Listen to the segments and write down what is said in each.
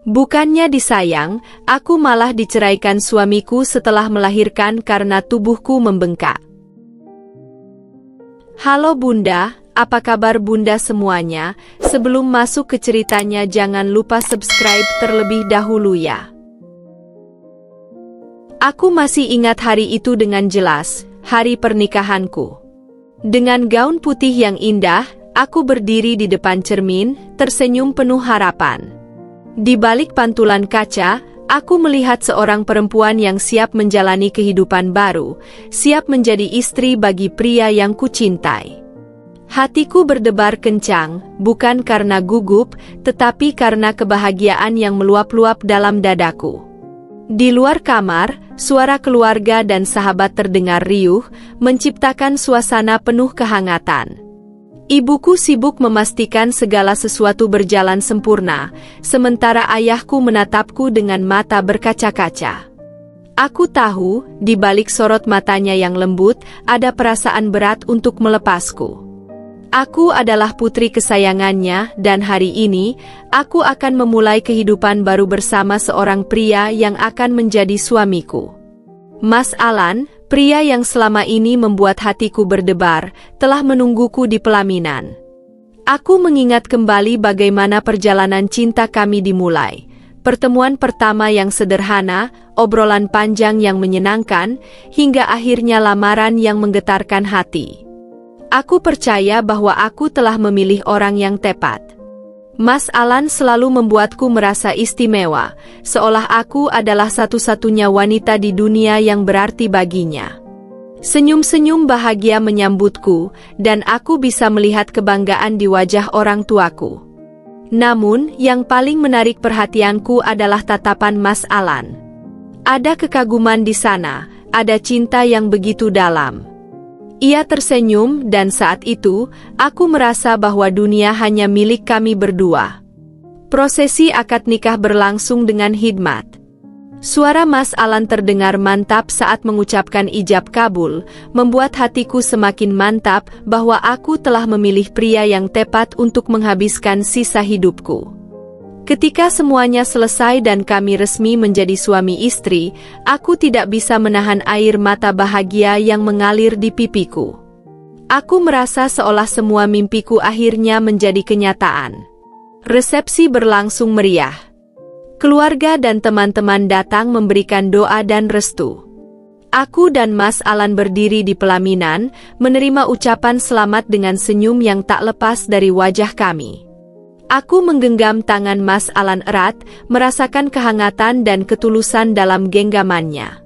Bukannya disayang, aku malah diceraikan suamiku setelah melahirkan karena tubuhku membengkak. Halo Bunda, apa kabar Bunda semuanya? Sebelum masuk ke ceritanya jangan lupa subscribe terlebih dahulu ya. Aku masih ingat hari itu dengan jelas, hari pernikahanku. Dengan gaun putih yang indah, aku berdiri di depan cermin, tersenyum penuh harapan. Di balik pantulan kaca, aku melihat seorang perempuan yang siap menjalani kehidupan baru, siap menjadi istri bagi pria yang kucintai. Hatiku berdebar kencang, bukan karena gugup, tetapi karena kebahagiaan yang meluap-luap dalam dadaku. Di luar kamar, suara keluarga dan sahabat terdengar riuh, menciptakan suasana penuh kehangatan. Ibuku sibuk memastikan segala sesuatu berjalan sempurna, sementara ayahku menatapku dengan mata berkaca-kaca. Aku tahu, di balik sorot matanya yang lembut, ada perasaan berat untuk melepasku. Aku adalah putri kesayangannya, dan hari ini, aku akan memulai kehidupan baru bersama seorang pria yang akan menjadi suamiku. Mas Alan, pria yang selama ini membuat hatiku berdebar, telah menungguku di pelaminan. Aku mengingat kembali bagaimana perjalanan cinta kami dimulai. Pertemuan pertama yang sederhana, obrolan panjang yang menyenangkan, hingga akhirnya lamaran yang menggetarkan hati. Aku percaya bahwa aku telah memilih orang yang tepat. Mas Alan selalu membuatku merasa istimewa, seolah aku adalah satu-satunya wanita di dunia yang berarti baginya. Senyum-senyum bahagia menyambutku, dan aku bisa melihat kebanggaan di wajah orang tuaku. Namun, yang paling menarik perhatianku adalah tatapan Mas Alan. Ada kekaguman di sana, ada cinta yang begitu dalam. Ia tersenyum dan saat itu, aku merasa bahwa dunia hanya milik kami berdua. Prosesi akad nikah berlangsung dengan hikmat. Suara Mas Alan terdengar mantap saat mengucapkan ijab kabul, membuat hatiku semakin mantap bahwa aku telah memilih pria yang tepat untuk menghabiskan sisa hidupku. Ketika semuanya selesai dan kami resmi menjadi suami istri, aku tidak bisa menahan air mata bahagia yang mengalir di pipiku. Aku merasa seolah semua mimpiku akhirnya menjadi kenyataan. Resepsi berlangsung meriah. Keluarga dan teman-teman datang memberikan doa dan restu. Aku dan Mas Alan berdiri di pelaminan, menerima ucapan selamat dengan senyum yang tak lepas dari wajah kami. Aku menggenggam tangan Mas Alan erat, merasakan kehangatan dan ketulusan dalam genggamannya.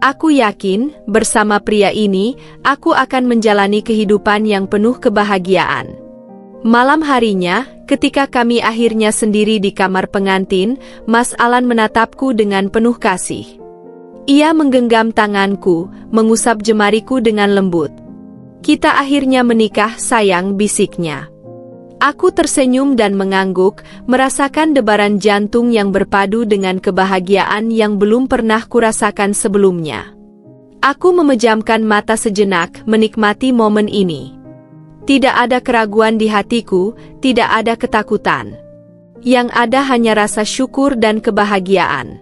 Aku yakin, bersama pria ini, aku akan menjalani kehidupan yang penuh kebahagiaan. Malam harinya, ketika kami akhirnya sendiri di kamar pengantin, Mas Alan menatapku dengan penuh kasih. Ia menggenggam tanganku, mengusap jemariku dengan lembut. "Kita akhirnya menikah, sayang," bisiknya. Aku tersenyum dan mengangguk, merasakan debaran jantung yang berpadu dengan kebahagiaan yang belum pernah kurasakan sebelumnya. Aku memejamkan mata sejenak, menikmati momen ini. Tidak ada keraguan di hatiku, tidak ada ketakutan. Yang ada hanya rasa syukur dan kebahagiaan.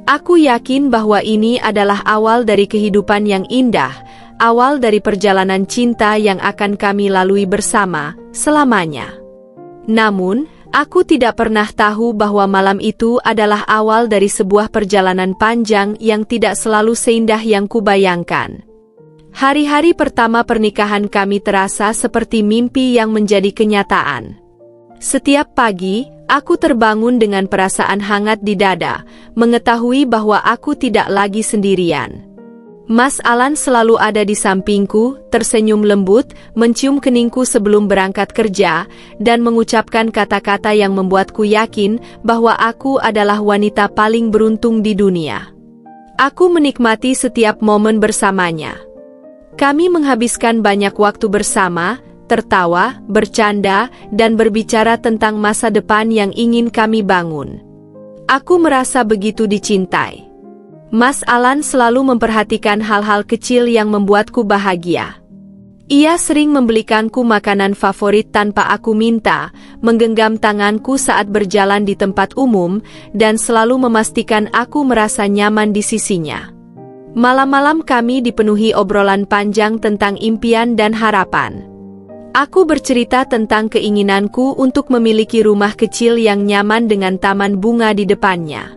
Aku yakin bahwa ini adalah awal dari kehidupan yang indah, awal dari perjalanan cinta yang akan kami lalui bersama, selamanya. Namun, aku tidak pernah tahu bahwa malam itu adalah awal dari sebuah perjalanan panjang yang tidak selalu seindah yang kubayangkan. Hari-hari pertama pernikahan kami terasa seperti mimpi yang menjadi kenyataan. Setiap pagi, aku terbangun dengan perasaan hangat di dada, mengetahui bahwa aku tidak lagi sendirian. Mas Alan selalu ada di sampingku, tersenyum lembut, mencium keningku sebelum berangkat kerja, dan mengucapkan kata-kata yang membuatku yakin bahwa aku adalah wanita paling beruntung di dunia. Aku menikmati setiap momen bersamanya. Kami menghabiskan banyak waktu bersama, tertawa, bercanda, dan berbicara tentang masa depan yang ingin kami bangun. Aku merasa begitu dicintai. Mas Alan selalu memperhatikan hal-hal kecil yang membuatku bahagia. Ia sering membelikanku makanan favorit tanpa aku minta, menggenggam tanganku saat berjalan di tempat umum, dan selalu memastikan aku merasa nyaman di sisinya. Malam-malam kami dipenuhi obrolan panjang tentang impian dan harapan. Aku bercerita tentang keinginanku untuk memiliki rumah kecil yang nyaman dengan taman bunga di depannya.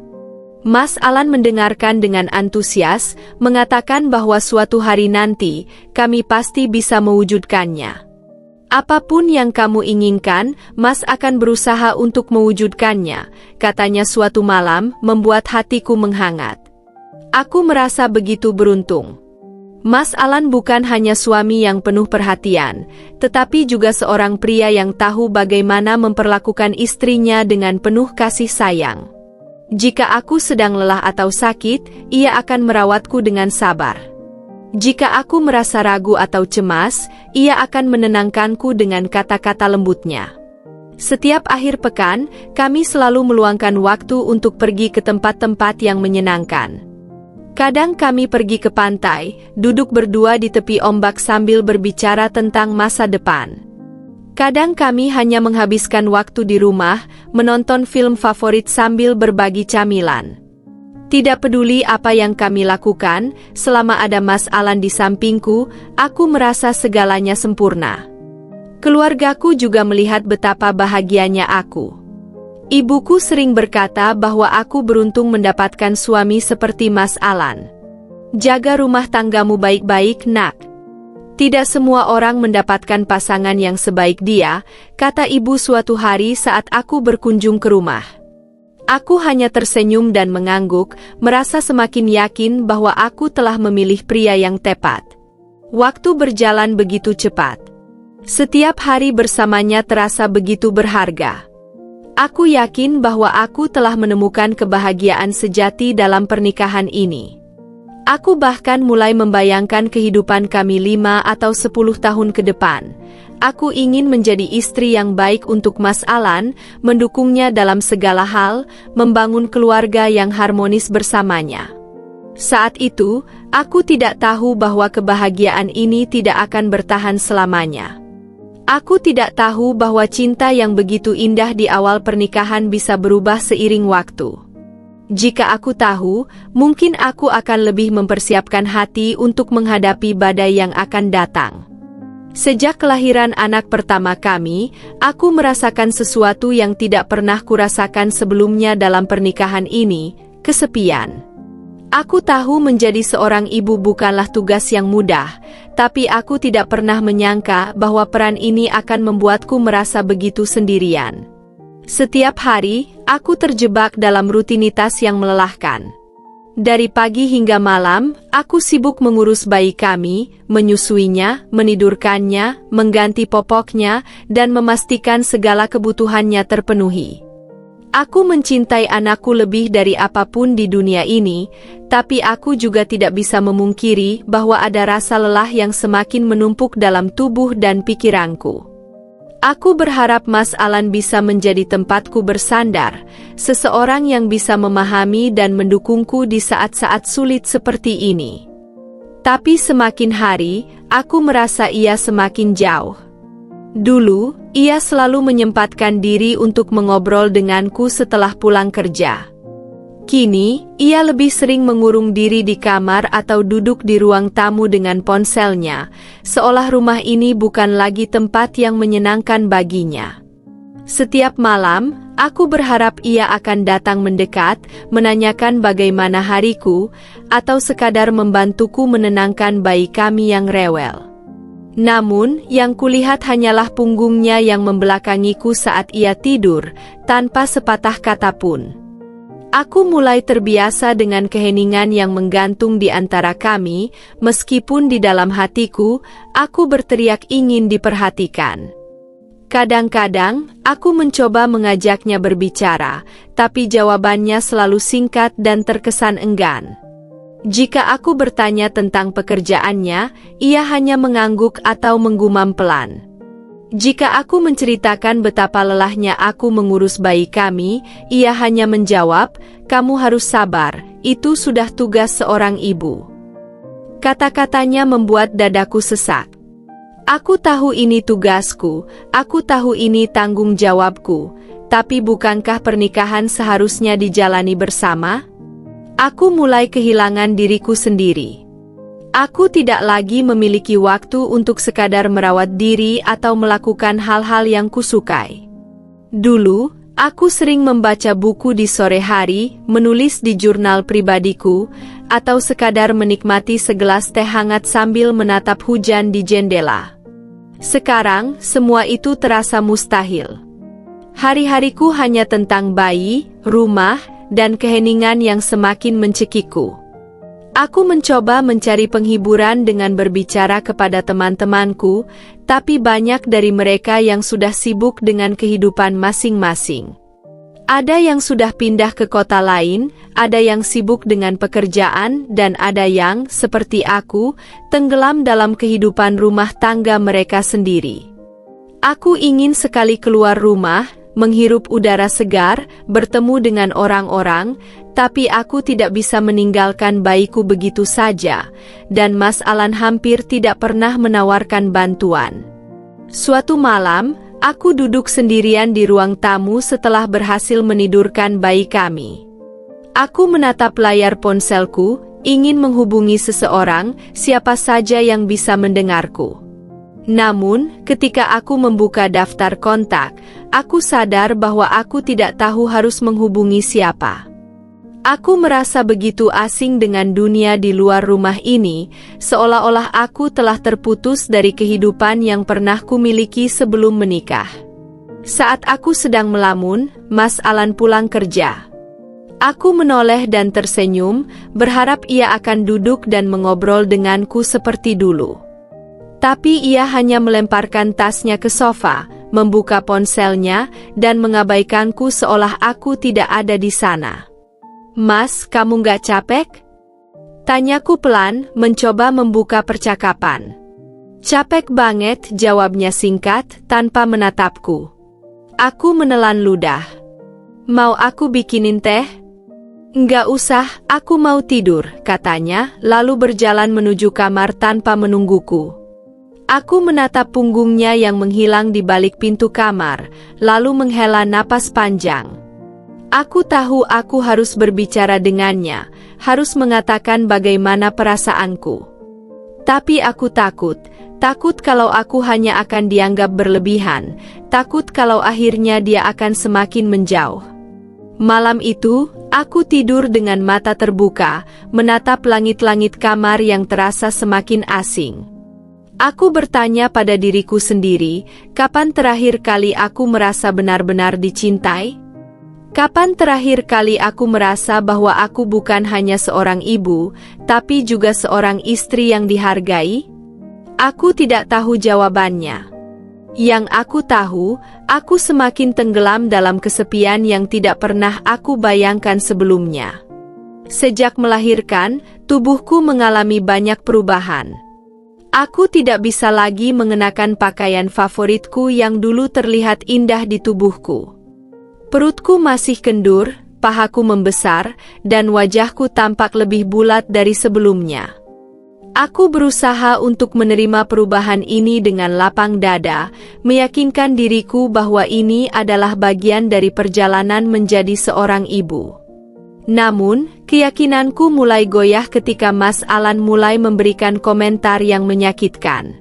Mas Alan mendengarkan dengan antusias, mengatakan bahwa suatu hari nanti, kami pasti bisa mewujudkannya. Apapun yang kamu inginkan, Mas akan berusaha untuk mewujudkannya, katanya suatu malam, membuat hatiku menghangat. Aku merasa begitu beruntung. Mas Alan bukan hanya suami yang penuh perhatian, tetapi juga seorang pria yang tahu bagaimana memperlakukan istrinya dengan penuh kasih sayang. Jika aku sedang lelah atau sakit, ia akan merawatku dengan sabar. Jika aku merasa ragu atau cemas, ia akan menenangkanku dengan kata-kata lembutnya. Setiap akhir pekan, kami selalu meluangkan waktu untuk pergi ke tempat-tempat yang menyenangkan. Kadang kami pergi ke pantai, duduk berdua di tepi ombak sambil berbicara tentang masa depan. Kadang kami hanya menghabiskan waktu di rumah, menonton film favorit sambil berbagi camilan. Tidak peduli apa yang kami lakukan, selama ada Mas Alan di sampingku, aku merasa segalanya sempurna. Keluargaku juga melihat betapa bahagianya aku. Ibuku sering berkata bahwa aku beruntung mendapatkan suami seperti Mas Alan. Jaga rumah tanggamu baik-baik, nak. Tidak semua orang mendapatkan pasangan yang sebaik dia, kata ibu suatu hari saat aku berkunjung ke rumah. Aku hanya tersenyum dan mengangguk, merasa semakin yakin bahwa aku telah memilih pria yang tepat. Waktu berjalan begitu cepat. Setiap hari bersamanya terasa begitu berharga. Aku yakin bahwa aku telah menemukan kebahagiaan sejati dalam pernikahan ini. Aku bahkan mulai membayangkan kehidupan kami 5 atau 10 tahun ke depan. Aku ingin menjadi istri yang baik untuk Mas Alan, mendukungnya dalam segala hal, membangun keluarga yang harmonis bersamanya. Saat itu, aku tidak tahu bahwa kebahagiaan ini tidak akan bertahan selamanya. Aku tidak tahu bahwa cinta yang begitu indah di awal pernikahan bisa berubah seiring waktu. Jika aku tahu, mungkin aku akan lebih mempersiapkan hati untuk menghadapi badai yang akan datang. Sejak kelahiran anak pertama kami, aku merasakan sesuatu yang tidak pernah kurasakan sebelumnya dalam pernikahan ini, kesepian. Aku tahu menjadi seorang ibu bukanlah tugas yang mudah, tapi aku tidak pernah menyangka bahwa peran ini akan membuatku merasa begitu sendirian. Setiap hari, aku terjebak dalam rutinitas yang melelahkan. Dari pagi hingga malam, aku sibuk mengurus bayi kami, menyusuinya, menidurkannya, mengganti popoknya, dan memastikan segala kebutuhannya terpenuhi. Aku mencintai anakku lebih dari apapun di dunia ini, tapi aku juga tidak bisa memungkiri bahwa ada rasa lelah yang semakin menumpuk dalam tubuh dan pikiranku. Aku berharap Mas Alan bisa menjadi tempatku bersandar, seseorang yang bisa memahami dan mendukungku di saat-saat sulit seperti ini. Tapi semakin hari, aku merasa ia semakin jauh. Dulu, ia selalu menyempatkan diri untuk mengobrol denganku setelah pulang kerja. Kini, ia lebih sering mengurung diri di kamar atau duduk di ruang tamu dengan ponselnya, seolah rumah ini bukan lagi tempat yang menyenangkan baginya. Setiap malam, aku berharap ia akan datang mendekat, menanyakan bagaimana hariku, atau sekadar membantuku menenangkan bayi kami yang rewel. Namun, yang kulihat hanyalah punggungnya yang membelakangiku saat ia tidur, tanpa sepatah kata pun. Aku mulai terbiasa dengan keheningan yang menggantung di antara kami, meskipun di dalam hatiku, aku berteriak ingin diperhatikan. Kadang-kadang, aku mencoba mengajaknya berbicara, tapi jawabannya selalu singkat dan terkesan enggan. Jika aku bertanya tentang pekerjaannya, ia hanya mengangguk atau menggumam pelan. Jika aku menceritakan betapa lelahnya aku mengurus bayi kami, ia hanya menjawab, "Kamu harus sabar, itu sudah tugas seorang ibu." Kata-katanya membuat dadaku sesak. Aku tahu ini tugasku, aku tahu ini tanggung jawabku, tapi bukankah pernikahan seharusnya dijalani bersama? Aku mulai kehilangan diriku sendiri. Aku tidak lagi memiliki waktu untuk sekadar merawat diri atau melakukan hal-hal yang kusukai. Dulu, aku sering membaca buku di sore hari, menulis di jurnal pribadiku, atau sekadar menikmati segelas teh hangat sambil menatap hujan di jendela. Sekarang, semua itu terasa mustahil. Hari-hariku hanya tentang bayi, rumah, dan keheningan yang semakin mencekikku. Aku mencoba mencari penghiburan dengan berbicara kepada teman-temanku, tapi banyak dari mereka yang sudah sibuk dengan kehidupan masing-masing. Ada yang sudah pindah ke kota lain, ada yang sibuk dengan pekerjaan, dan ada yang, seperti aku, tenggelam dalam kehidupan rumah tangga mereka sendiri. Aku ingin sekali keluar rumah, menghirup udara segar, bertemu dengan orang-orang, tapi aku tidak bisa meninggalkan bayiku begitu saja, dan Mas Alan hampir tidak pernah menawarkan bantuan. Suatu malam, aku duduk sendirian di ruang tamu setelah berhasil menidurkan bayi kami. Aku menatap layar ponselku, ingin menghubungi seseorang, siapa saja yang bisa mendengarku. Namun, ketika aku membuka daftar kontak, aku sadar bahwa aku tidak tahu harus menghubungi siapa. Aku merasa begitu asing dengan dunia di luar rumah ini, seolah-olah aku telah terputus dari kehidupan yang pernah kumiliki sebelum menikah. Saat aku sedang melamun, Mas Alan pulang kerja. Aku menoleh dan tersenyum, berharap ia akan duduk dan mengobrol denganku seperti dulu. Tapi ia hanya melemparkan tasnya ke sofa, membuka ponselnya, dan mengabaikanku seolah aku tidak ada di sana. "Mas, kamu nggak capek?" Tanyaku pelan, mencoba membuka percakapan. "Capek banget," jawabnya singkat, tanpa menatapku. Aku menelan ludah. "Mau aku bikinin teh?" "Nggak usah, aku mau tidur," katanya, lalu berjalan menuju kamar tanpa menungguku. Aku menatap punggungnya yang menghilang di balik pintu kamar, lalu menghela napas panjang. Aku tahu aku harus berbicara dengannya, harus mengatakan bagaimana perasaanku. Tapi aku takut kalau aku hanya akan dianggap berlebihan, takut kalau akhirnya dia akan semakin menjauh. Malam itu, aku tidur dengan mata terbuka, menatap langit-langit kamar yang terasa semakin asing. Aku bertanya pada diriku sendiri, kapan terakhir kali aku merasa benar-benar dicintai? Kapan terakhir kali aku merasa bahwa aku bukan hanya seorang ibu, tapi juga seorang istri yang dihargai? Aku tidak tahu jawabannya. Yang aku tahu, aku semakin tenggelam dalam kesepian yang tidak pernah aku bayangkan sebelumnya. Sejak melahirkan, tubuhku mengalami banyak perubahan. Aku tidak bisa lagi mengenakan pakaian favoritku yang dulu terlihat indah di tubuhku. Perutku masih kendur, pahaku membesar, dan wajahku tampak lebih bulat dari sebelumnya. Aku berusaha untuk menerima perubahan ini dengan lapang dada, meyakinkan diriku bahwa ini adalah bagian dari perjalanan menjadi seorang ibu. Namun, keyakinanku mulai goyah ketika Mas Alan mulai memberikan komentar yang menyakitkan.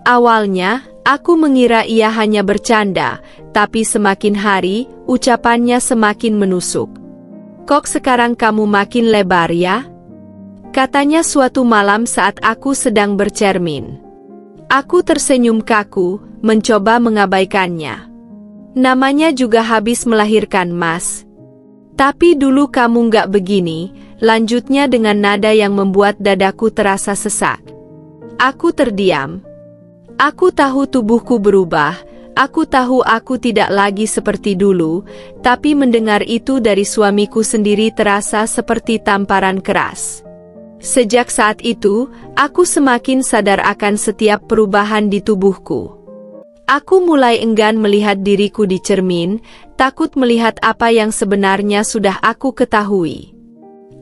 Awalnya, aku mengira ia hanya bercanda, tapi semakin hari, ucapannya semakin menusuk. "Kok sekarang kamu makin lebar ya?" katanya suatu malam saat aku sedang bercermin. Aku tersenyum kaku, mencoba mengabaikannya. "Namanya juga habis melahirkan, Mas. Tapi dulu kamu nggak begini," lanjutnya dengan nada yang membuat dadaku terasa sesak. Aku terdiam. Aku tahu tubuhku berubah, aku tahu aku tidak lagi seperti dulu, tapi mendengar itu dari suamiku sendiri terasa seperti tamparan keras. Sejak saat itu, aku semakin sadar akan setiap perubahan di tubuhku. Aku mulai enggan melihat diriku di cermin, takut melihat apa yang sebenarnya sudah aku ketahui.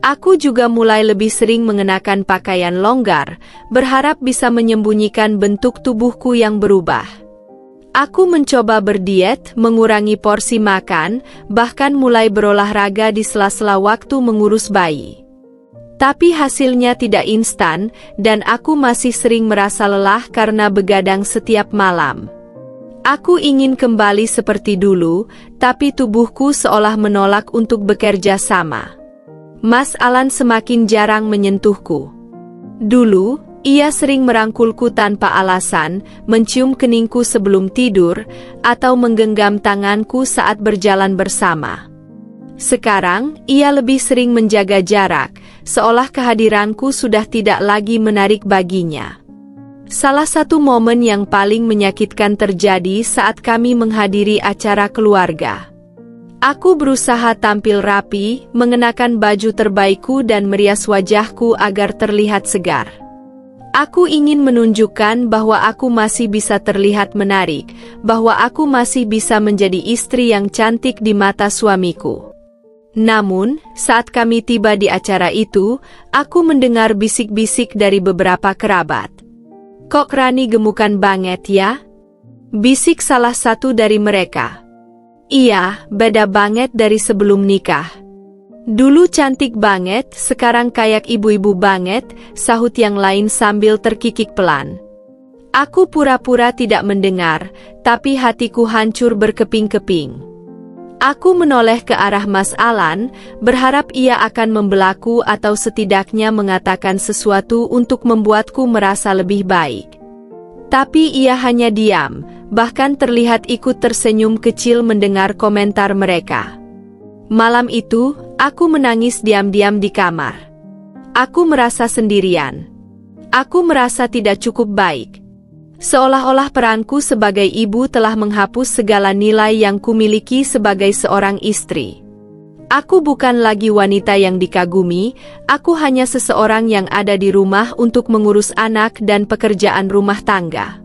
Aku juga mulai lebih sering mengenakan pakaian longgar, berharap bisa menyembunyikan bentuk tubuhku yang berubah. Aku mencoba berdiet, mengurangi porsi makan, bahkan mulai berolahraga di sela-sela waktu mengurus bayi. Tapi hasilnya tidak instan, dan aku masih sering merasa lelah karena begadang setiap malam. Aku ingin kembali seperti dulu, tapi tubuhku seolah menolak untuk bekerja sama. Mas Alan semakin jarang menyentuhku. Dulu, ia sering merangkulku tanpa alasan, mencium keningku sebelum tidur, atau menggenggam tanganku saat berjalan bersama. Sekarang, ia lebih sering menjaga jarak, seolah kehadiranku sudah tidak lagi menarik baginya. Salah satu momen yang paling menyakitkan terjadi saat kami menghadiri acara keluarga. Aku berusaha tampil rapi, mengenakan baju terbaikku dan merias wajahku agar terlihat segar. Aku ingin menunjukkan bahwa aku masih bisa terlihat menarik, bahwa aku masih bisa menjadi istri yang cantik di mata suamiku. Namun, saat kami tiba di acara itu, aku mendengar bisik-bisik dari beberapa kerabat. "Kok Rani gemukan banget ya?" bisik salah satu dari mereka. "Iya, beda banget dari sebelum nikah. Dulu cantik banget, sekarang kayak ibu-ibu banget," sahut yang lain sambil terkikik pelan. Aku pura-pura tidak mendengar, tapi hatiku hancur berkeping-keping. Aku menoleh ke arah Mas Alan, berharap ia akan membelaku atau setidaknya mengatakan sesuatu untuk membuatku merasa lebih baik. Tapi ia hanya diam, bahkan terlihat ikut tersenyum kecil mendengar komentar mereka. Malam itu, aku menangis diam-diam di kamar. Aku merasa sendirian. Aku merasa tidak cukup baik. Seolah-olah peranku sebagai ibu telah menghapus segala nilai yang kumiliki sebagai seorang istri. Aku bukan lagi wanita yang dikagumi, aku hanya seseorang yang ada di rumah untuk mengurus anak dan pekerjaan rumah tangga.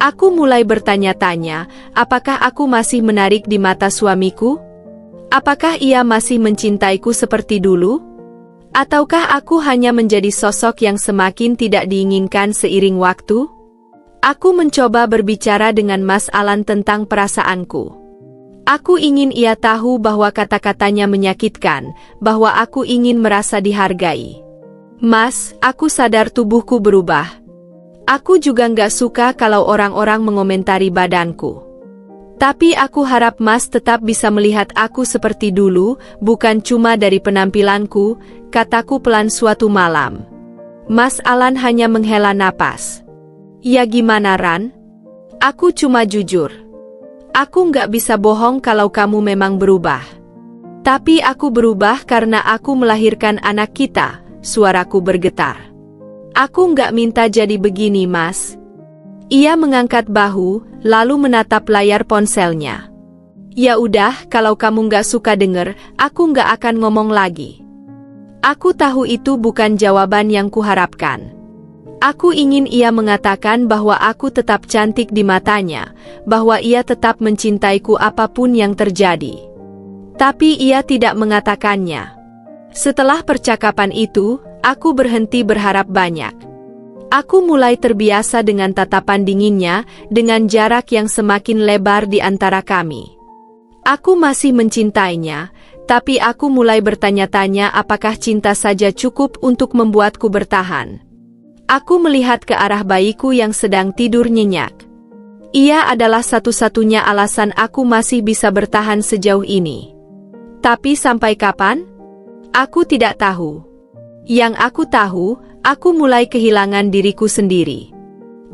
Aku mulai bertanya-tanya, apakah aku masih menarik di mata suamiku? Apakah ia masih mencintaiku seperti dulu? Ataukah aku hanya menjadi sosok yang semakin tidak diinginkan seiring waktu? Aku mencoba berbicara dengan Mas Alan tentang perasaanku. Aku ingin ia tahu bahwa kata-katanya menyakitkan, bahwa aku ingin merasa dihargai. "Mas, aku sadar tubuhku berubah. Aku juga nggak suka kalau orang-orang mengomentari badanku. Tapi aku harap Mas tetap bisa melihat aku seperti dulu, bukan cuma dari penampilanku," kataku pelan suatu malam. Mas Alan hanya menghela napas. "Ya gimana Ran? Aku cuma jujur. Aku nggak bisa bohong kalau kamu memang berubah. Tapi aku berubah karena aku melahirkan anak kita," suaraku bergetar. "Aku nggak minta jadi begini, Mas." Ia mengangkat bahu, lalu menatap layar ponselnya. "Ya udah, kalau kamu nggak suka denger, aku nggak akan ngomong lagi." Aku tahu itu bukan jawaban yang kuharapkan. Aku ingin ia mengatakan bahwa aku tetap cantik di matanya, bahwa ia tetap mencintaiku apapun yang terjadi. Tapi ia tidak mengatakannya. Setelah percakapan itu, aku berhenti berharap banyak. Aku mulai terbiasa dengan tatapan dinginnya, dengan jarak yang semakin lebar di antara kami. Aku masih mencintainya, tapi aku mulai bertanya-tanya apakah cinta saja cukup untuk membuatku bertahan. Aku melihat ke arah bayiku yang sedang tidur nyenyak. Ia adalah satu-satunya alasan aku masih bisa bertahan sejauh ini. Tapi sampai kapan? Aku tidak tahu. Yang aku tahu, aku mulai kehilangan diriku sendiri.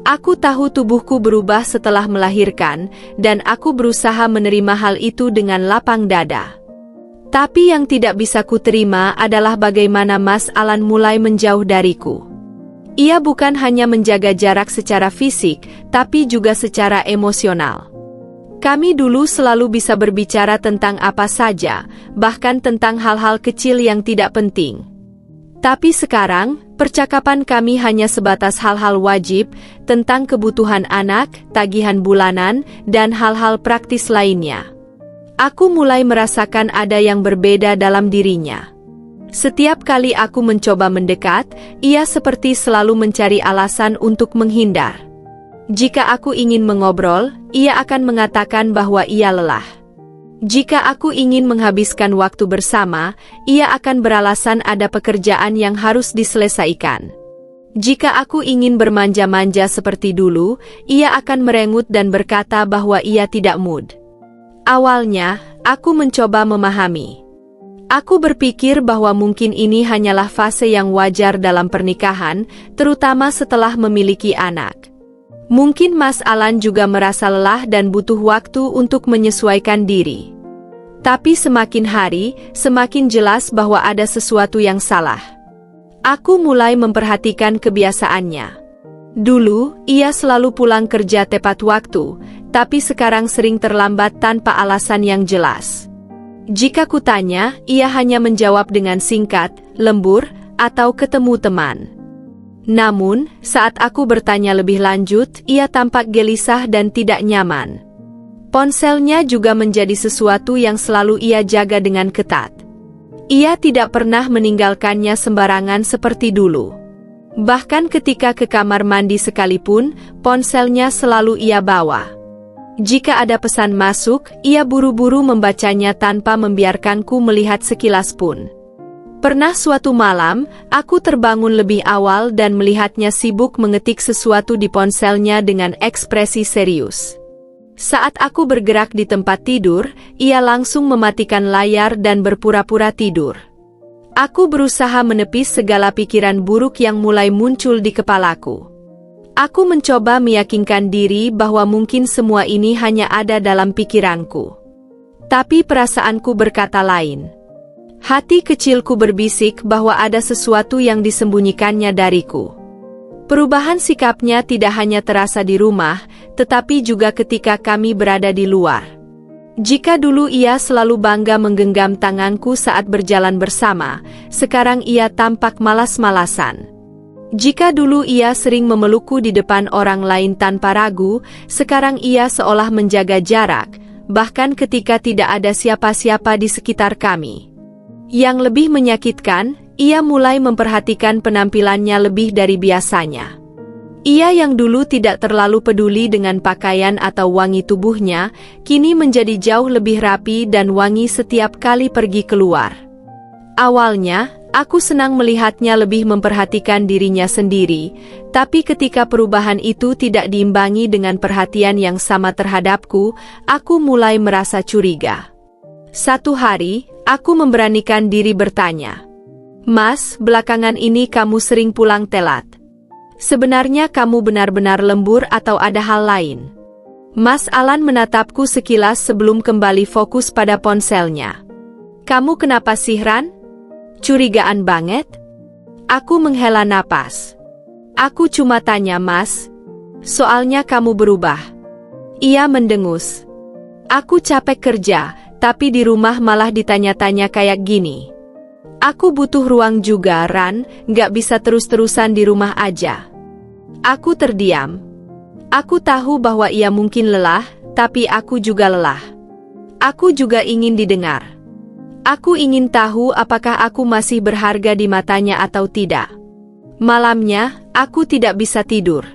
Aku tahu tubuhku berubah setelah melahirkan, dan aku berusaha menerima hal itu dengan lapang dada. Tapi yang tidak bisa kuterima adalah bagaimana Mas Alan mulai menjauh dariku. Ia bukan hanya menjaga jarak secara fisik, tapi juga secara emosional. Kami dulu selalu bisa berbicara tentang apa saja, bahkan tentang hal-hal kecil yang tidak penting. Tapi sekarang, percakapan kami hanya sebatas hal-hal wajib, tentang kebutuhan anak, tagihan bulanan, dan hal-hal praktis lainnya. Aku mulai merasakan ada yang berbeda dalam dirinya. Setiap kali aku mencoba mendekat, ia seperti selalu mencari alasan untuk menghindar. Jika aku ingin mengobrol, ia akan mengatakan bahwa ia lelah. Jika aku ingin menghabiskan waktu bersama, ia akan beralasan ada pekerjaan yang harus diselesaikan. Jika aku ingin bermanja-manja seperti dulu, ia akan merengut dan berkata bahwa ia tidak mood. Awalnya, aku mencoba memahami. Aku berpikir bahwa mungkin ini hanyalah fase yang wajar dalam pernikahan, terutama setelah memiliki anak. Mungkin Mas Alan juga merasa lelah dan butuh waktu untuk menyesuaikan diri. Tapi semakin hari, semakin jelas bahwa ada sesuatu yang salah. Aku mulai memperhatikan kebiasaannya. Dulu, ia selalu pulang kerja tepat waktu, tapi sekarang sering terlambat tanpa alasan yang jelas. Jika kutanya, ia hanya menjawab dengan singkat, lembur, atau ketemu teman. Namun, saat aku bertanya lebih lanjut, ia tampak gelisah dan tidak nyaman. Ponselnya juga menjadi sesuatu yang selalu ia jaga dengan ketat. Ia tidak pernah meninggalkannya sembarangan seperti dulu. Bahkan ketika ke kamar mandi sekalipun, ponselnya selalu ia bawa. Jika ada pesan masuk, ia buru-buru membacanya tanpa membiarkanku melihat sekilas pun. Pernah suatu malam, aku terbangun lebih awal dan melihatnya sibuk mengetik sesuatu di ponselnya dengan ekspresi serius. Saat aku bergerak di tempat tidur, ia langsung mematikan layar dan berpura-pura tidur. Aku berusaha menepis segala pikiran buruk yang mulai muncul di kepalaku. Aku mencoba meyakinkan diri bahwa mungkin semua ini hanya ada dalam pikiranku. Tapi perasaanku berkata lain. Hati kecilku berbisik bahwa ada sesuatu yang disembunyikannya dariku. Perubahan sikapnya tidak hanya terasa di rumah, tetapi juga ketika kami berada di luar. Jika dulu ia selalu bangga menggenggam tanganku saat berjalan bersama, sekarang ia tampak malas-malasan. Jika dulu ia sering memelukku di depan orang lain tanpa ragu, sekarang ia seolah menjaga jarak, bahkan ketika tidak ada siapa-siapa di sekitar kami. Yang lebih menyakitkan, ia mulai memperhatikan penampilannya lebih dari biasanya. Ia yang dulu tidak terlalu peduli dengan pakaian atau wangi tubuhnya, kini menjadi jauh lebih rapi dan wangi setiap kali pergi keluar. Awalnya, aku senang melihatnya lebih memperhatikan dirinya sendiri, tapi ketika perubahan itu tidak diimbangi dengan perhatian yang sama terhadapku, aku mulai merasa curiga. Satu hari, aku memberanikan diri bertanya, "Mas, belakangan ini kamu sering pulang telat. Sebenarnya kamu benar-benar lembur atau ada hal lain?" Mas Alan menatapku sekilas sebelum kembali fokus pada ponselnya. "Kamu kenapa sih, Ran? Curigaan banget?" Aku menghela napas. "Aku cuma tanya, Mas. Soalnya kamu berubah." Ia mendengus. "Aku capek kerja, tapi di rumah malah ditanya-tanya kayak gini. Aku butuh ruang juga, Ran, gak bisa terus-terusan di rumah aja." Aku terdiam. Aku tahu bahwa ia mungkin lelah, tapi aku juga lelah. Aku juga ingin didengar. Aku ingin tahu apakah aku masih berharga di matanya atau tidak. Malamnya, aku tidak bisa tidur.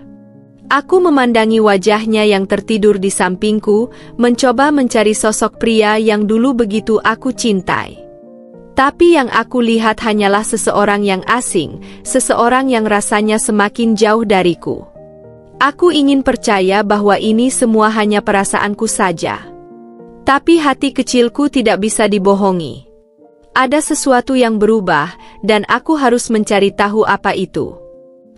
Aku memandangi wajahnya yang tertidur di sampingku, mencoba mencari sosok pria yang dulu begitu aku cintai. Tapi yang aku lihat hanyalah seseorang yang asing, seseorang yang rasanya semakin jauh dariku. Aku ingin percaya bahwa ini semua hanya perasaanku saja. Tapi hati kecilku tidak bisa dibohongi. Ada sesuatu yang berubah, dan aku harus mencari tahu apa itu.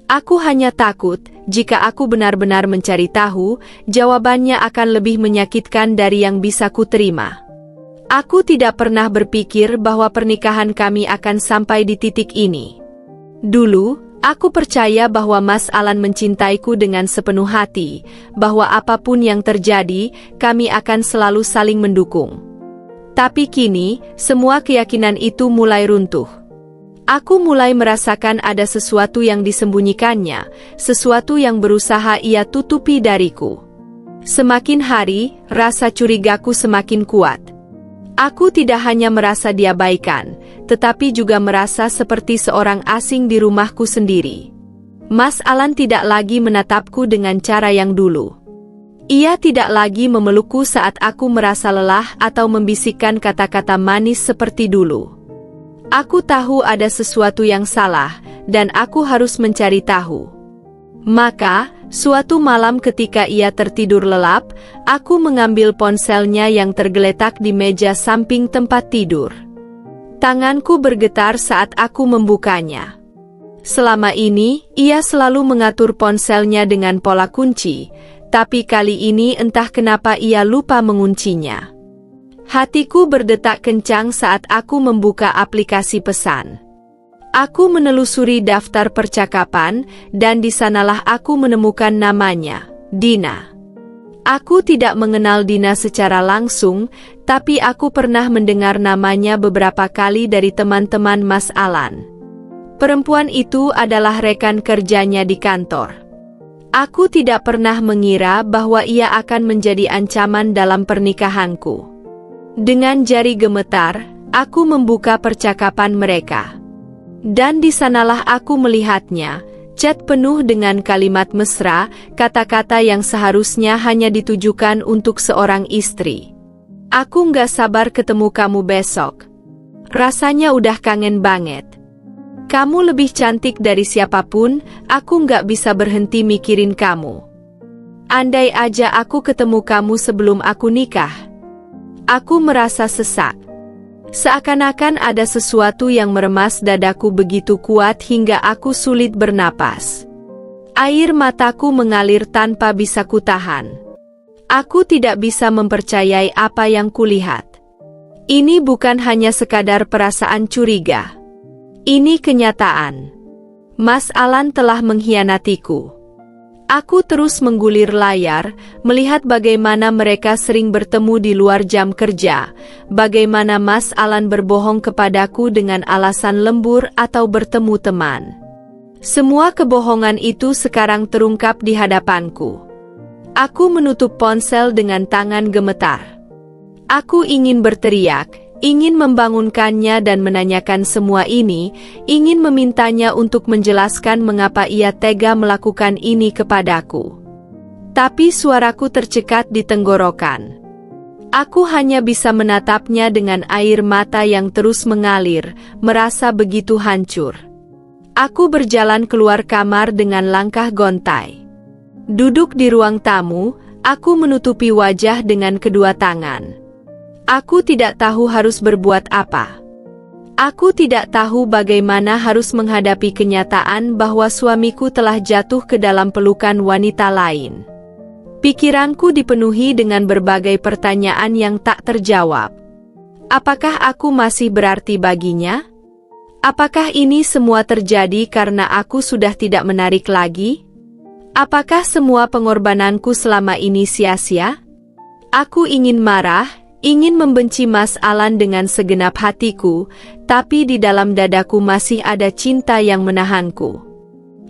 Aku hanya takut, jika aku benar-benar mencari tahu, jawabannya akan lebih menyakitkan dari yang bisa kuterima. Aku tidak pernah berpikir bahwa pernikahan kami akan sampai di titik ini. Dulu, aku percaya bahwa Mas Alan mencintaiku dengan sepenuh hati, bahwa apapun yang terjadi, kami akan selalu saling mendukung. Tapi kini, semua keyakinan itu mulai runtuh. Aku mulai merasakan ada sesuatu yang disembunyikannya, sesuatu yang berusaha ia tutupi dariku. Semakin hari, rasa curigaku semakin kuat. Aku tidak hanya merasa diabaikan, tetapi juga merasa seperti seorang asing di rumahku sendiri. Mas Alan tidak lagi menatapku dengan cara yang dulu. Ia tidak lagi memelukku saat aku merasa lelah atau membisikkan kata-kata manis seperti dulu. Aku tahu ada sesuatu yang salah, dan aku harus mencari tahu. Maka, suatu malam ketika ia tertidur lelap, aku mengambil ponselnya yang tergeletak di meja samping tempat tidur. Tanganku bergetar saat aku membukanya. Selama ini, ia selalu mengatur ponselnya dengan pola kunci, tapi kali ini entah kenapa ia lupa menguncinya. Hatiku berdetak kencang saat aku membuka aplikasi pesan. Aku menelusuri daftar percakapan, dan di sanalah aku menemukan namanya, Dina. Aku tidak mengenal Dina secara langsung, tapi aku pernah mendengar namanya beberapa kali dari teman-teman Mas Alan. Perempuan itu adalah rekan kerjanya di kantor. Aku tidak pernah mengira bahwa ia akan menjadi ancaman dalam pernikahanku. Dengan jari gemetar, aku membuka percakapan mereka. Dan di sanalah aku melihatnya, chat penuh dengan kalimat mesra, kata-kata yang seharusnya hanya ditujukan untuk seorang istri. Aku nggak sabar ketemu kamu besok. Rasanya udah kangen banget. Kamu lebih cantik dari siapapun, aku nggak bisa berhenti mikirin kamu. Andai aja aku ketemu kamu sebelum aku nikah. Aku merasa sesak. Seakan-akan ada sesuatu yang meremas dadaku begitu kuat hingga aku sulit bernapas. Air mataku mengalir tanpa bisa kutahan. Aku tidak bisa mempercayai apa yang kulihat. Ini bukan hanya sekadar perasaan curiga. Ini kenyataan. Mas Alan telah mengkhianatiku. Aku terus menggulir layar, melihat bagaimana mereka sering bertemu di luar jam kerja, bagaimana Mas Alan berbohong kepadaku dengan alasan lembur atau bertemu teman. Semua kebohongan itu sekarang terungkap di hadapanku. Aku menutup ponsel dengan tangan gemetar. Aku ingin berteriak, ingin membangunkannya dan menanyakan semua ini, ingin memintanya untuk menjelaskan mengapa ia tega melakukan ini kepadaku. Tapi suaraku tercekat di tenggorokan. Aku hanya bisa menatapnya dengan air mata yang terus mengalir, merasa begitu hancur. Aku berjalan keluar kamar dengan langkah gontai. Duduk di ruang tamu, aku menutupi wajah dengan kedua tangan. Aku tidak tahu harus berbuat apa. Aku tidak tahu bagaimana harus menghadapi kenyataan bahwa suamiku telah jatuh ke dalam pelukan wanita lain. Pikiranku dipenuhi dengan berbagai pertanyaan yang tak terjawab. Apakah aku masih berarti baginya? Apakah ini semua terjadi karena aku sudah tidak menarik lagi? Apakah semua pengorbananku selama ini sia-sia? Aku ingin marah, ingin membenci Mas Alan dengan segenap hatiku, tapi di dalam dadaku masih ada cinta yang menahanku.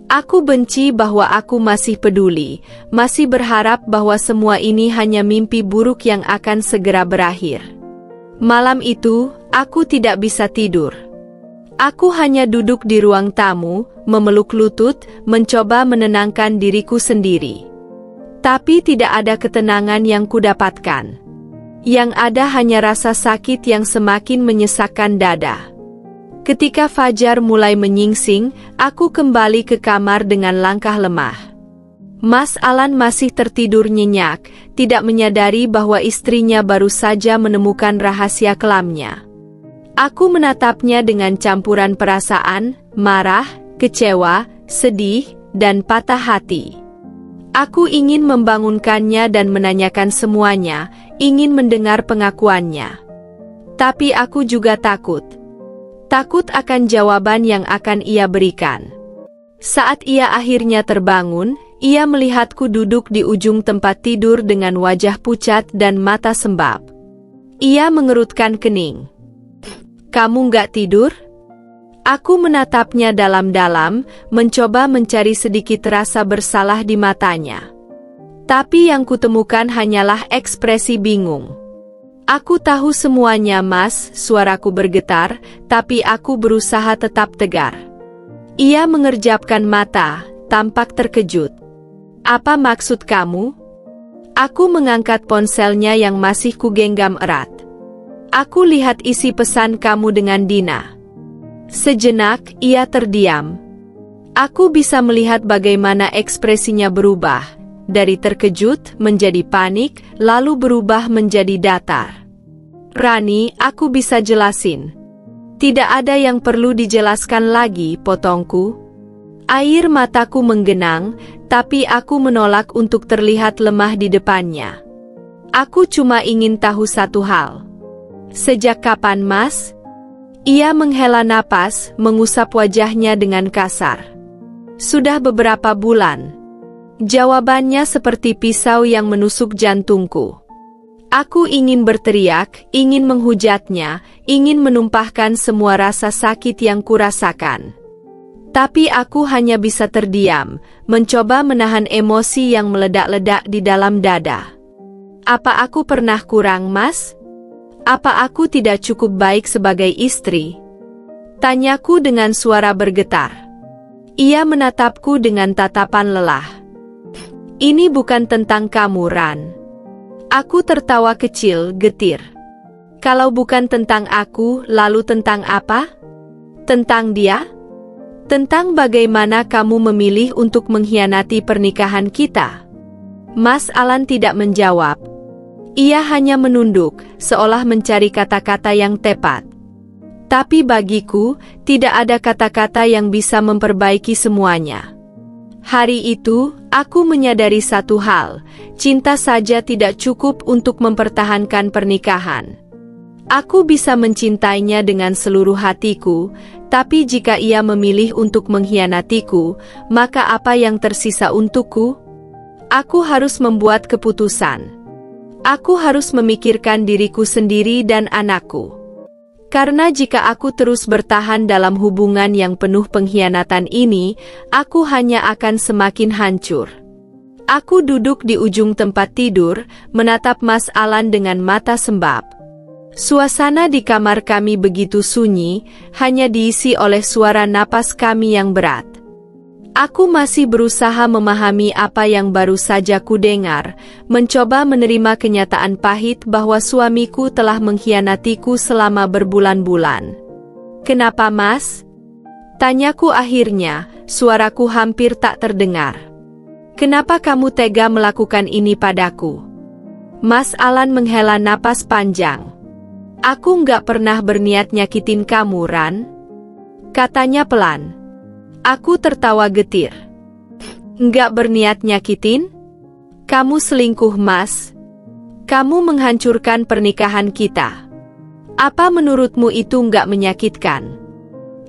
Aku benci bahwa aku masih peduli, masih berharap bahwa semua ini hanya mimpi buruk yang akan segera berakhir. Malam itu, aku tidak bisa tidur. Aku hanya duduk di ruang tamu, memeluk lutut, mencoba menenangkan diriku sendiri. Tapi tidak ada ketenangan yang kudapatkan. Yang ada hanya rasa sakit yang semakin menyesakkan dada. Ketika fajar mulai menyingsing, aku kembali ke kamar dengan langkah lemah. Mas Alan masih tertidur nyenyak, tidak menyadari bahwa istrinya baru saja menemukan rahasia kelamnya. Aku menatapnya dengan campuran perasaan, marah, kecewa, sedih, dan patah hati. Aku ingin membangunkannya dan menanyakan semuanya, ingin mendengar pengakuannya. Tapi aku juga takut. Takut akan jawaban yang akan ia berikan. Saat ia akhirnya terbangun, ia melihatku duduk di ujung tempat tidur dengan wajah pucat dan mata sembab. Ia mengerutkan kening. "Kamu nggak tidur?" Aku menatapnya dalam-dalam, mencoba mencari sedikit rasa bersalah di matanya. Tapi yang kutemukan hanyalah ekspresi bingung. Aku tahu semuanya, Mas, suaraku bergetar, tapi aku berusaha tetap tegar. Ia mengerjapkan mata, tampak terkejut. Apa maksud kamu? Aku mengangkat ponselnya yang masih kugenggam erat. Aku lihat isi pesan kamu dengan Dina. Sejenak, ia terdiam. Aku bisa melihat bagaimana ekspresinya berubah. Dari terkejut menjadi panik, lalu berubah menjadi datar. Rani, aku bisa jelasin. Tidak ada yang perlu dijelaskan lagi, potongku. Air mataku menggenang, tapi aku menolak untuk terlihat lemah di depannya. Aku cuma ingin tahu satu hal. Sejak kapan, Mas? Ia menghela napas, mengusap wajahnya dengan kasar. Sudah beberapa bulan. Jawabannya seperti pisau yang menusuk jantungku. Aku ingin berteriak, ingin menghujatnya, ingin menumpahkan semua rasa sakit yang kurasakan. Tapi aku hanya bisa terdiam, mencoba menahan emosi yang meledak-ledak di dalam dada. Apa aku pernah kurang, Mas? Apa aku tidak cukup baik sebagai istri? Tanyaku dengan suara bergetar. Ia menatapku dengan tatapan lelah. Ini bukan tentang kamu, Ran. Aku tertawa kecil, getir. Kalau bukan tentang aku, lalu tentang apa? Tentang dia? Tentang bagaimana kamu memilih untuk mengkhianati pernikahan kita? Mas Alan tidak menjawab. Ia hanya menunduk, seolah mencari kata-kata yang tepat. Tapi bagiku, tidak ada kata-kata yang bisa memperbaiki semuanya. Hari itu, aku menyadari satu hal, cinta saja tidak cukup untuk mempertahankan pernikahan. Aku bisa mencintainya dengan seluruh hatiku, tapi jika ia memilih untuk mengkhianatiku, maka apa yang tersisa untukku? Aku harus membuat keputusan. Aku harus memikirkan diriku sendiri dan anakku. Karena jika aku terus bertahan dalam hubungan yang penuh pengkhianatan ini, aku hanya akan semakin hancur. Aku duduk di ujung tempat tidur, menatap Mas Alan dengan mata sembab. Suasana di kamar kami begitu sunyi, hanya diisi oleh suara napas kami yang berat. Aku masih berusaha memahami apa yang baru saja kudengar, mencoba menerima kenyataan pahit bahwa suamiku telah mengkhianatiku selama berbulan-bulan. Kenapa, Mas? Tanyaku akhirnya, suaraku hampir tak terdengar. Kenapa kamu tega melakukan ini padaku? Mas Alan menghela napas panjang. Aku nggak pernah berniat nyakitin kamu, Ran. Katanya pelan. Aku tertawa getir. Nggak berniat nyakitin? Kamu selingkuh, Mas. Kamu menghancurkan pernikahan kita. Apa menurutmu itu nggak menyakitkan?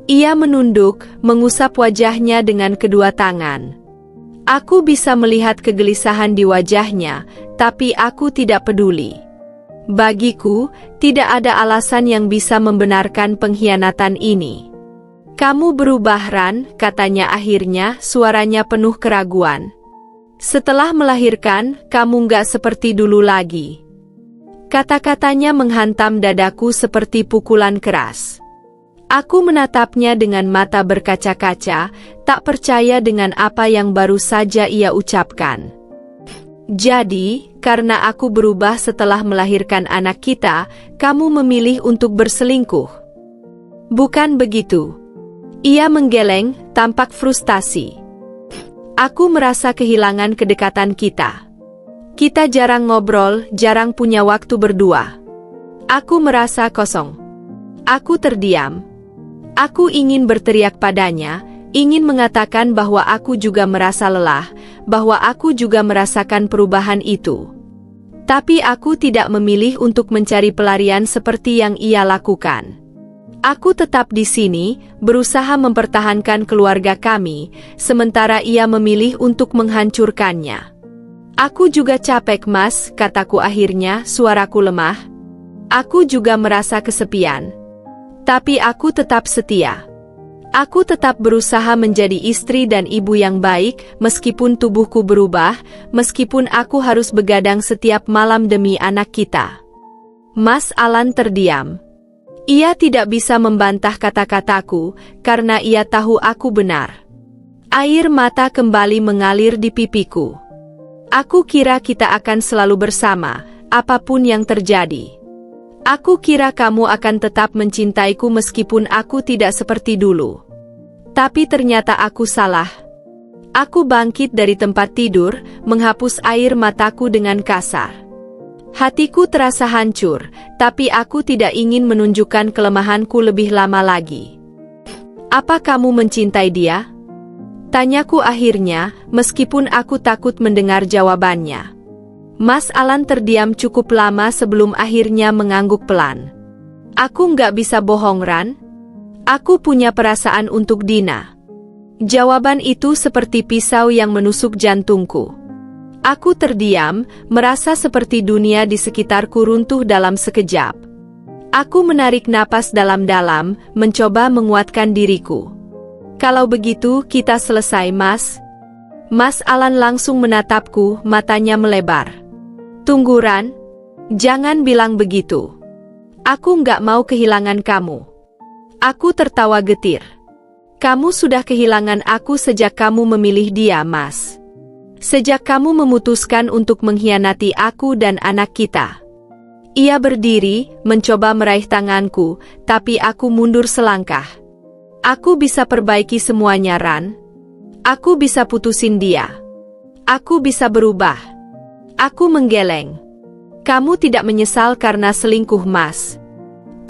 Ia menunduk, mengusap wajahnya dengan kedua tangan. Aku bisa melihat kegelisahan di wajahnya, tapi aku tidak peduli. Bagiku, tidak ada alasan yang bisa membenarkan pengkhianatan ini. Kamu berubah, Ran, katanya akhirnya, suaranya penuh keraguan. Setelah melahirkan, kamu nggak seperti dulu lagi. Kata-katanya menghantam dadaku seperti pukulan keras. Aku menatapnya dengan mata berkaca-kaca, tak percaya dengan apa yang baru saja ia ucapkan. Jadi, karena aku berubah setelah melahirkan anak kita, kamu memilih untuk berselingkuh. Bukan begitu. Ia menggeleng, tampak frustasi. Aku merasa kehilangan kedekatan kita. Kita jarang ngobrol, jarang punya waktu berdua. Aku merasa kosong. Aku terdiam. Aku ingin berteriak padanya, ingin mengatakan bahwa aku juga merasa lelah, bahwa aku juga merasakan perubahan itu. Tapi aku tidak memilih untuk mencari pelarian seperti yang ia lakukan. Aku tetap di sini, berusaha mempertahankan keluarga kami, sementara ia memilih untuk menghancurkannya. Aku juga capek, Mas, kataku akhirnya, suaraku lemah. Aku juga merasa kesepian. Tapi aku tetap setia. Aku tetap berusaha menjadi istri dan ibu yang baik, meskipun tubuhku berubah, meskipun aku harus begadang setiap malam demi anak kita. Mas Alan terdiam. Ia tidak bisa membantah kata-kataku karena ia tahu aku benar. Air mata kembali mengalir di pipiku. Aku kira kita akan selalu bersama, apapun yang terjadi. Aku kira kamu akan tetap mencintaiku meskipun aku tidak seperti dulu. Tapi ternyata aku salah. Aku bangkit dari tempat tidur, menghapus air mataku dengan kasar. Hatiku terasa hancur, tapi aku tidak ingin menunjukkan kelemahanku lebih lama lagi. Apa kamu mencintai dia? Tanyaku akhirnya, meskipun aku takut mendengar jawabannya. Mas Alan terdiam cukup lama sebelum akhirnya mengangguk pelan. Aku nggak bisa bohong, Ran. Aku punya perasaan untuk Dina. Jawaban itu seperti pisau yang menusuk jantungku. Aku terdiam, merasa seperti dunia di sekitarku runtuh dalam sekejap. Aku menarik napas dalam-dalam, mencoba menguatkan diriku. Kalau begitu, kita selesai, Mas. Mas Alan langsung menatapku, matanya melebar. Tunggu, Ran. Jangan bilang begitu. Aku nggak mau kehilangan kamu. Aku tertawa getir. Kamu sudah kehilangan aku sejak kamu memilih dia, Mas. Sejak kamu memutuskan untuk mengkhianati aku dan anak kita. Ia berdiri, mencoba meraih tanganku, tapi aku mundur selangkah. Aku bisa perbaiki semuanya, Ran. Aku bisa putusin dia. Aku bisa berubah. Aku menggeleng. Kamu tidak menyesal karena selingkuh, Mas.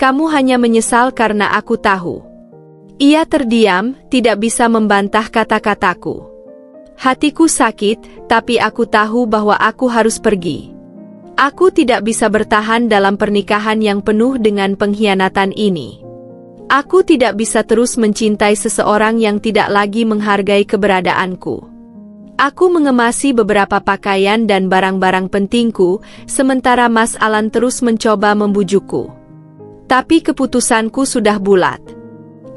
Kamu hanya menyesal karena aku tahu. Ia terdiam, tidak bisa membantah kata-kataku. Hatiku sakit, tapi aku tahu bahwa aku harus pergi. Aku tidak bisa bertahan dalam pernikahan yang penuh dengan pengkhianatan ini. Aku tidak bisa terus mencintai seseorang yang tidak lagi menghargai keberadaanku. Aku mengemasi beberapa pakaian dan barang-barang pentingku, sementara Mas Alan terus mencoba membujukku. Tapi keputusanku sudah bulat.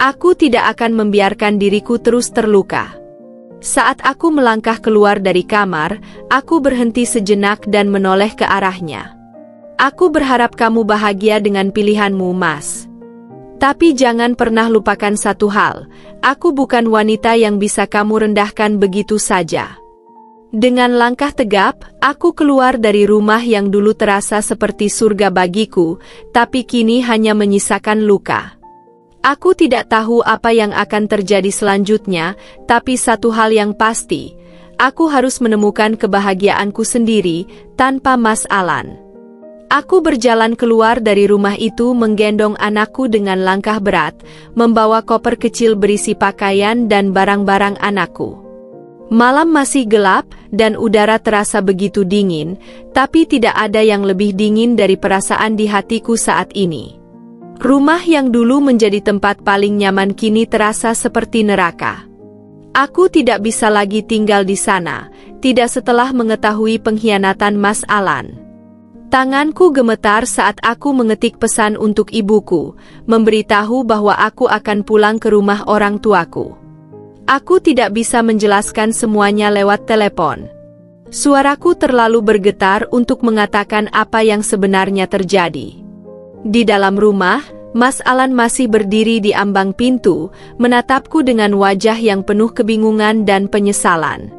Aku tidak akan membiarkan diriku terus terluka. Saat aku melangkah keluar dari kamar, aku berhenti sejenak dan menoleh ke arahnya. Aku berharap kamu bahagia dengan pilihanmu, Mas. Tapi jangan pernah lupakan satu hal, aku bukan wanita yang bisa kamu rendahkan begitu saja. Dengan langkah tegap, aku keluar dari rumah yang dulu terasa seperti surga bagiku, tapi kini hanya menyisakan luka. Aku tidak tahu apa yang akan terjadi selanjutnya, tapi satu hal yang pasti, aku harus menemukan kebahagiaanku sendiri, tanpa Mas Alan. Aku berjalan keluar dari rumah itu menggendong anakku dengan langkah berat, membawa koper kecil berisi pakaian dan barang-barang anakku. Malam masih gelap, dan udara terasa begitu dingin, tapi tidak ada yang lebih dingin dari perasaan di hatiku saat ini. Rumah yang dulu menjadi tempat paling nyaman kini terasa seperti neraka. Aku tidak bisa lagi tinggal di sana, tidak setelah mengetahui pengkhianatan Mas Alan. Tanganku gemetar saat aku mengetik pesan untuk ibuku, memberitahu bahwa aku akan pulang ke rumah orang tuaku. Aku tidak bisa menjelaskan semuanya lewat telepon. Suaraku terlalu bergetar untuk mengatakan apa yang sebenarnya terjadi. Di dalam rumah, Mas Alan masih berdiri di ambang pintu, menatapku dengan wajah yang penuh kebingungan dan penyesalan.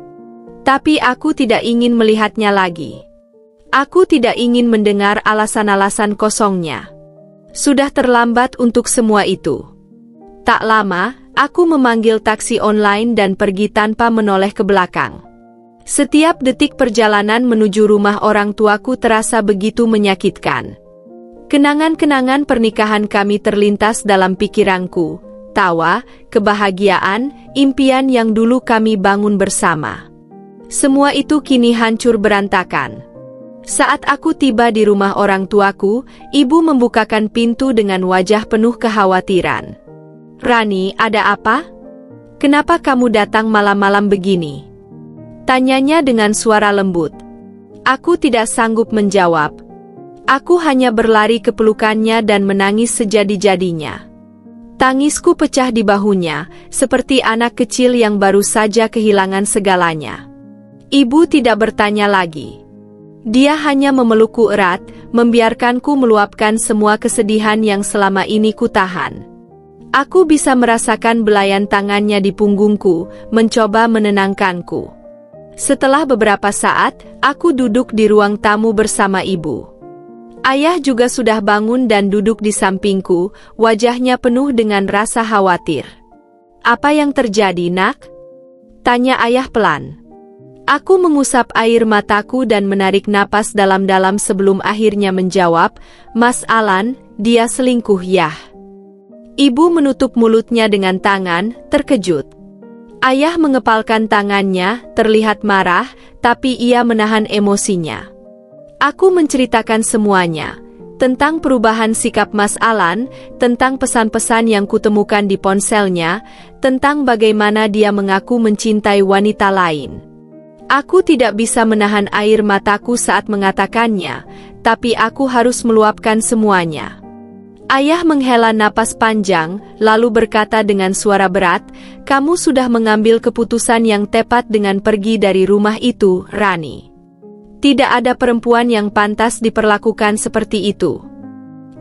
Tapi aku tidak ingin melihatnya lagi. Aku tidak ingin mendengar alasan-alasan kosongnya. Sudah terlambat untuk semua itu. Tak lama, aku memanggil taksi online dan pergi tanpa menoleh ke belakang. Setiap detik perjalanan menuju rumah orang tuaku terasa begitu menyakitkan. Kenangan-kenangan pernikahan kami terlintas dalam pikiranku, tawa, kebahagiaan, impian yang dulu kami bangun bersama. Semua itu kini hancur berantakan. Saat aku tiba di rumah orang tuaku, ibu membukakan pintu dengan wajah penuh kekhawatiran. "Rani, ada apa? Kenapa kamu datang malam-malam begini?" Tanyanya dengan suara lembut. Aku tidak sanggup menjawab. Aku hanya berlari ke pelukannya dan menangis sejadi-jadinya. Tangisku pecah di bahunya, seperti anak kecil yang baru saja kehilangan segalanya. Ibu tidak bertanya lagi. Dia hanya memelukku erat, membiarkanku meluapkan semua kesedihan yang selama ini kutahan. Aku bisa merasakan belayan tangannya di punggungku, mencoba menenangkanku. Setelah beberapa saat, aku duduk di ruang tamu bersama ibu. Ayah juga sudah bangun dan duduk di sampingku, wajahnya penuh dengan rasa khawatir. "Apa yang terjadi, Nak?" tanya ayah pelan. Aku mengusap air mataku dan menarik napas dalam-dalam sebelum akhirnya menjawab, "Mas Alan, dia selingkuh ya." Ibu menutup mulutnya dengan tangan, terkejut. Ayah mengepalkan tangannya, terlihat marah, tapi ia menahan emosinya. Aku menceritakan semuanya, tentang perubahan sikap Mas Alan, tentang pesan-pesan yang kutemukan di ponselnya, tentang bagaimana dia mengaku mencintai wanita lain. Aku tidak bisa menahan air mataku saat mengatakannya, tapi aku harus meluapkan semuanya. Ayah menghela napas panjang, lalu berkata dengan suara berat, "Kamu sudah mengambil keputusan yang tepat dengan pergi dari rumah itu, Rani. Tidak ada perempuan yang pantas diperlakukan seperti itu."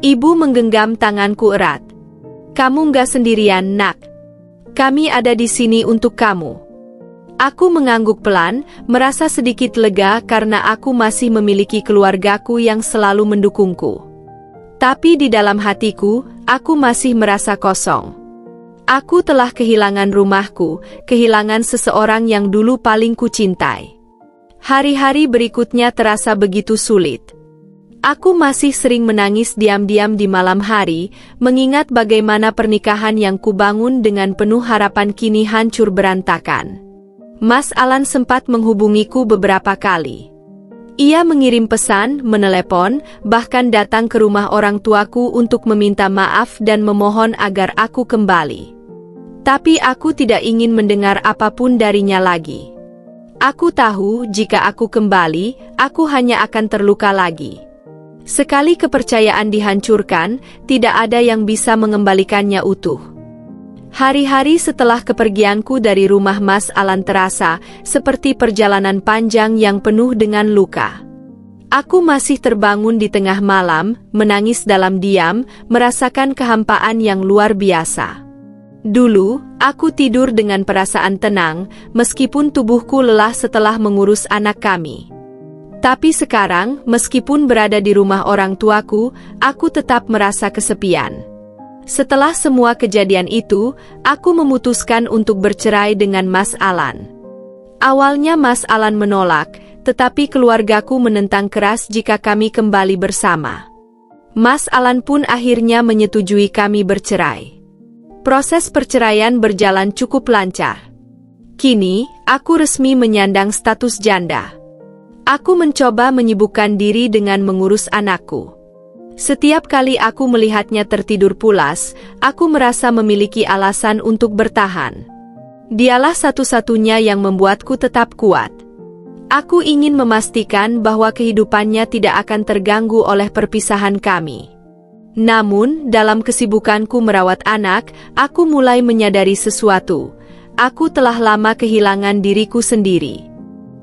Ibu menggenggam tanganku erat. "Kamu nggak sendirian, Nak. Kami ada di sini untuk kamu." Aku mengangguk pelan, merasa sedikit lega karena aku masih memiliki keluargaku yang selalu mendukungku. Tapi di dalam hatiku, aku masih merasa kosong. Aku telah kehilangan rumahku, kehilangan seseorang yang dulu paling kucintai. Hari-hari berikutnya terasa begitu sulit. Aku masih sering menangis diam-diam di malam hari, mengingat bagaimana pernikahan yang kubangun dengan penuh harapan kini hancur berantakan. Mas Alan sempat menghubungiku beberapa kali. Ia mengirim pesan, menelepon, bahkan datang ke rumah orang tuaku untuk meminta maaf dan memohon agar aku kembali. Tapi aku tidak ingin mendengar apapun darinya lagi. Aku tahu jika aku kembali, aku hanya akan terluka lagi. Sekali kepercayaan dihancurkan, tidak ada yang bisa mengembalikannya utuh. Hari-hari setelah kepergianku dari rumah Mas Alan terasa seperti perjalanan panjang yang penuh dengan luka. Aku masih terbangun di tengah malam, menangis dalam diam, merasakan kehampaan yang luar biasa. Dulu, aku tidur dengan perasaan tenang, meskipun tubuhku lelah setelah mengurus anak kami. Tapi sekarang, meskipun berada di rumah orang tuaku, aku tetap merasa kesepian. Setelah semua kejadian itu, aku memutuskan untuk bercerai dengan Mas Alan. Awalnya Mas Alan menolak, tetapi keluargaku menentang keras jika kami kembali bersama. Mas Alan pun akhirnya menyetujui kami bercerai. Proses perceraian berjalan cukup lancar. Kini, aku resmi menyandang status janda. Aku mencoba menyibukkan diri dengan mengurus anakku. Setiap kali aku melihatnya tertidur pulas, aku merasa memiliki alasan untuk bertahan. Dialah satu-satunya yang membuatku tetap kuat. Aku ingin memastikan bahwa kehidupannya tidak akan terganggu oleh perpisahan kami. Namun, dalam kesibukanku merawat anak, aku mulai menyadari sesuatu. Aku telah lama kehilangan diriku sendiri.